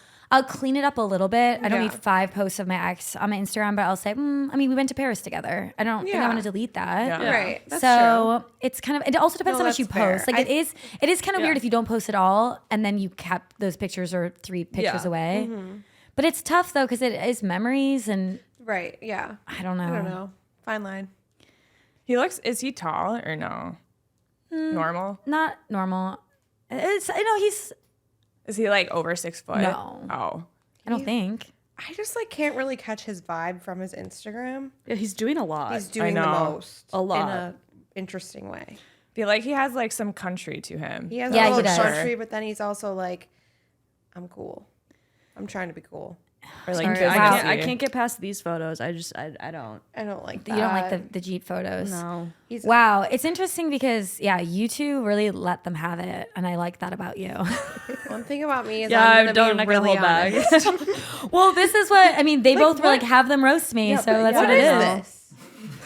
A: clean it up a little bit. I don't need 5 posts of my ex on my Instagram, but I'll say, we went to Paris together. I don't think I want to delete that.
E: Yeah.
C: Right. That's
A: so
C: true.
A: It's kind of, it also depends on what you post. Like it is kind of weird if you don't post at all and then you kept those pictures or 3 pictures away. Mm-hmm. But it's tough though, because it is memories and.
C: Right. Yeah.
A: I don't know.
C: Fine line.
E: Is he tall or no? Normal?
A: Not normal. Is
E: he like over 6 foot?
A: No.
E: Oh.
A: I don't think.
C: I just like can't really catch his vibe from his Instagram.
B: Yeah, he's doing a lot.
C: He's doing the most.
B: A lot.
C: In a interesting way.
E: I feel like he has like some country to him.
C: He has a little country, but then he's also like, I'm cool. I'm trying to be cool.
E: Or like
B: I can't get past these photos. I don't.
C: I don't like that.
A: You don't like the Jeep photos?
B: No.
A: Wow. It's interesting because, you 2 really let them have it. And I like that about you.
C: One thing about me is
B: I'm
C: I'm
B: not
C: gonna
B: gonna
C: be
B: hold
C: really
B: back.
C: honest.
A: Well, this is what, they both were like, have them roast me. So that's what it is.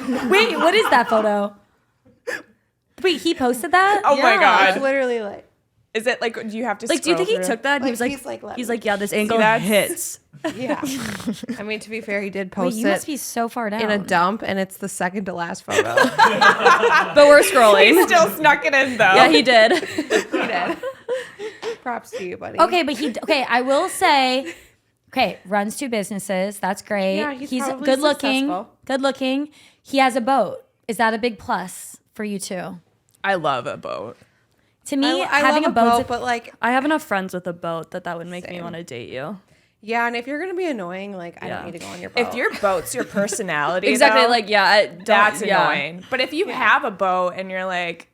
C: This?
A: Wait, what is that photo? Wait, he posted that?
E: Oh my God.
C: It's literally like.
E: Is it like, do you have to
B: Like, do you think he
E: through?
B: took that? And he was like, yeah, this angle hits.
C: Yeah. I mean, to be fair, he did
A: Wait,
C: post
A: you must be so far down.
C: in a dump, and it's the second to last photo.
B: But we're scrolling.
E: He still snuck it in though.
B: Yeah, he did.
C: He did. Props to you, buddy.
A: Okay, but I will say, runs 2 businesses. That's great.
C: Yeah, he's probably
A: good looking.
C: successful.
A: Good looking. He has a boat. Is that a big plus for you too?
E: I love a boat.
A: To me,
C: I
A: having
C: love
A: a boat,
C: but like,
B: I have enough friends with a boat that would make me want to date you.
C: yeah, and if you're gonna be annoying, like, I don't need to go on your boat.
E: If your boat's your personality,
B: Exactly.
E: though,
B: Like,
E: that's annoying. But if you have a boat and you're like,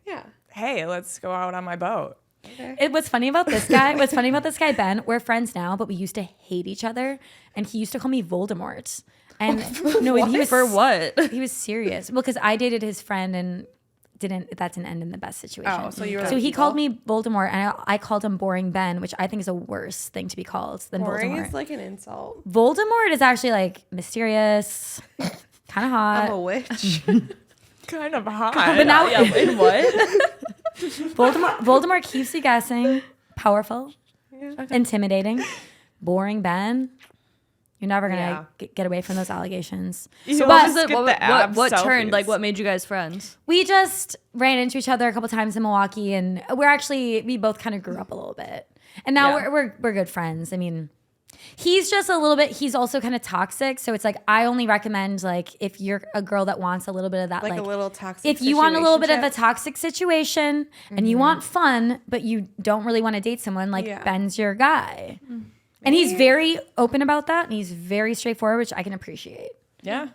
E: hey, let's go out on my boat.
A: Okay. What's funny about this guy, Ben, we're friends now, but we used to hate each other, and he used to call me Voldemort. And he was
B: for what?
A: He was serious. Well, because I dated his friend and that didn't end in the best situation.
C: Oh, so you were
A: so he called me Voldemort, and I called him Boring Ben, which I think is a worse thing to be called than
C: boring
A: Voldemort.
C: is like an insult.
A: Voldemort is actually like mysterious, kind of hot.
C: I'm a witch.
E: Kind of hot.
A: But now,
B: in what?
A: Voldemort keeps you guessing. Powerful, intimidating, boring Ben. You're never gonna get away from those allegations.
B: So what turned? Like, what made you guys friends?
A: We just ran into each other a couple times in Milwaukee, and we both kind of grew up a little bit, and now we're good friends. I mean, he's just a little bit. He's also kind of toxic, so it's like I only recommend like if you're a girl that wants a little bit of that,
C: like a little toxic.
A: If you want a little bit of a toxic situation and you want fun, but you don't really want to date someone, like Ben's your guy. And he's very open about that, and he's very straightforward, which I can appreciate.
E: Yeah.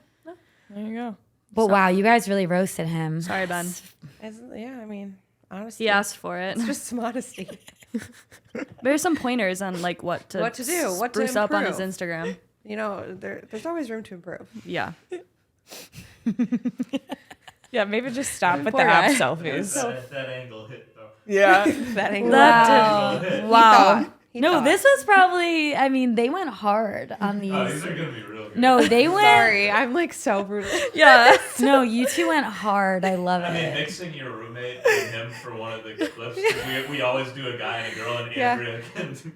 E: There you go.
A: But wow, you guys really roasted him.
B: Sorry, Ben.
C: I mean, honestly.
B: He asked for it.
C: It's just some honesty.
B: There's some pointers on like what to
C: do, what to
B: spruce up on his
C: improve.
B: Instagram.
C: You know, there's always room to improve.
B: Yeah.
E: Yeah, maybe just stop with the app selfies.
D: That angle hit though.
E: Yeah.
C: That angle.
A: Wow. This was probably, I mean, they went hard on these.
D: Oh, these are gonna be real good.
A: No, they went.
C: Sorry, I'm like so brutal.
B: Yeah.
A: No, you two went hard. I love
D: I mean,
A: it.
D: mixing your roommate and him for one of the clips. We always do a guy and a girl, and Andrea can say,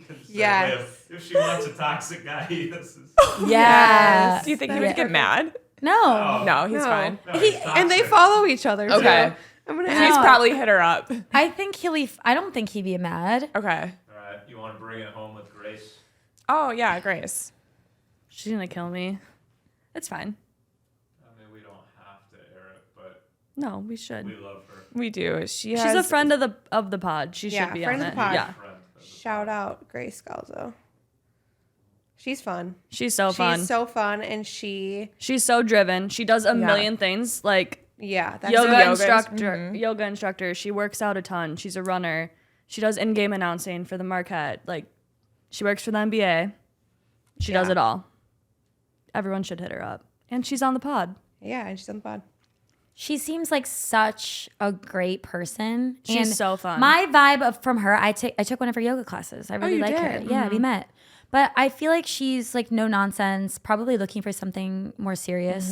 D: if she wants a toxic guy, this is.
A: Yeah.
E: Do you think he would get mad?
A: No.
E: No, he's fine.
D: No, he's
C: And they
D: toxic.
C: follow each other.
E: Okay.
C: Too. I'm gonna.
E: He's probably hit her up.
A: I think I don't think he'd be mad.
E: Okay.
D: All right, you want to bring it home with Grace?
E: Oh yeah, Grace.
B: She's gonna kill me. It's fine.
D: I mean, we don't have to air it, but
B: No, we should.
D: we love her.
E: We do.
B: She's a friend of the pod. She should be
C: friend
B: on
C: of
B: it.
C: the pod.
B: Yeah.
D: Friend.
C: Shout out Grace Scalzo. She's fun.
B: She's so fun.
C: She's so fun, and
B: She's so driven. She does a million things. Like
C: that's
B: yoga instructor. She works out a ton. She's a runner. She does in-game announcing for the Marquette. Like, she works for the NBA. She does it all. Everyone should hit her up. And she's on the pod.
C: Yeah, and she's on the pod.
A: She seems like such a great person.
B: She's
A: and
B: so fun.
A: My vibe from her, I took one of her yoga classes. I really like her. Yeah, we met. But I feel like she's like no nonsense, probably looking for something more serious.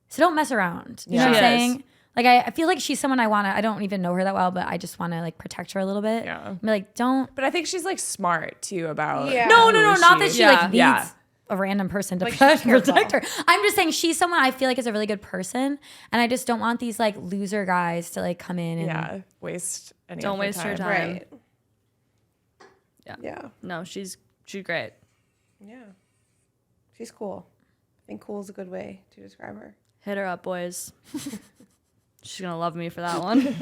A: So don't mess around. You know what I'm saying? Like, I feel like she's someone I don't even know her that well, but I just want to like protect her a little bit.
E: Yeah.
A: Be like, don't.
E: But I think she's like smart too about.
C: Yeah.
A: No, not that she like needs
E: Yeah.
A: a random person to
C: Like,
A: protect
C: she's
A: her. I'm just saying she's someone I feel like is a really good person, and I just don't want these like loser guys to like come in and
E: waste any.
B: Don't
E: of her
B: waste her time.
C: Right.
B: Yeah.
C: Yeah.
B: No, she's great.
C: Yeah. She's cool. I think cool is a good way to describe her.
B: Hit her up, boys. She's gonna love me for that one.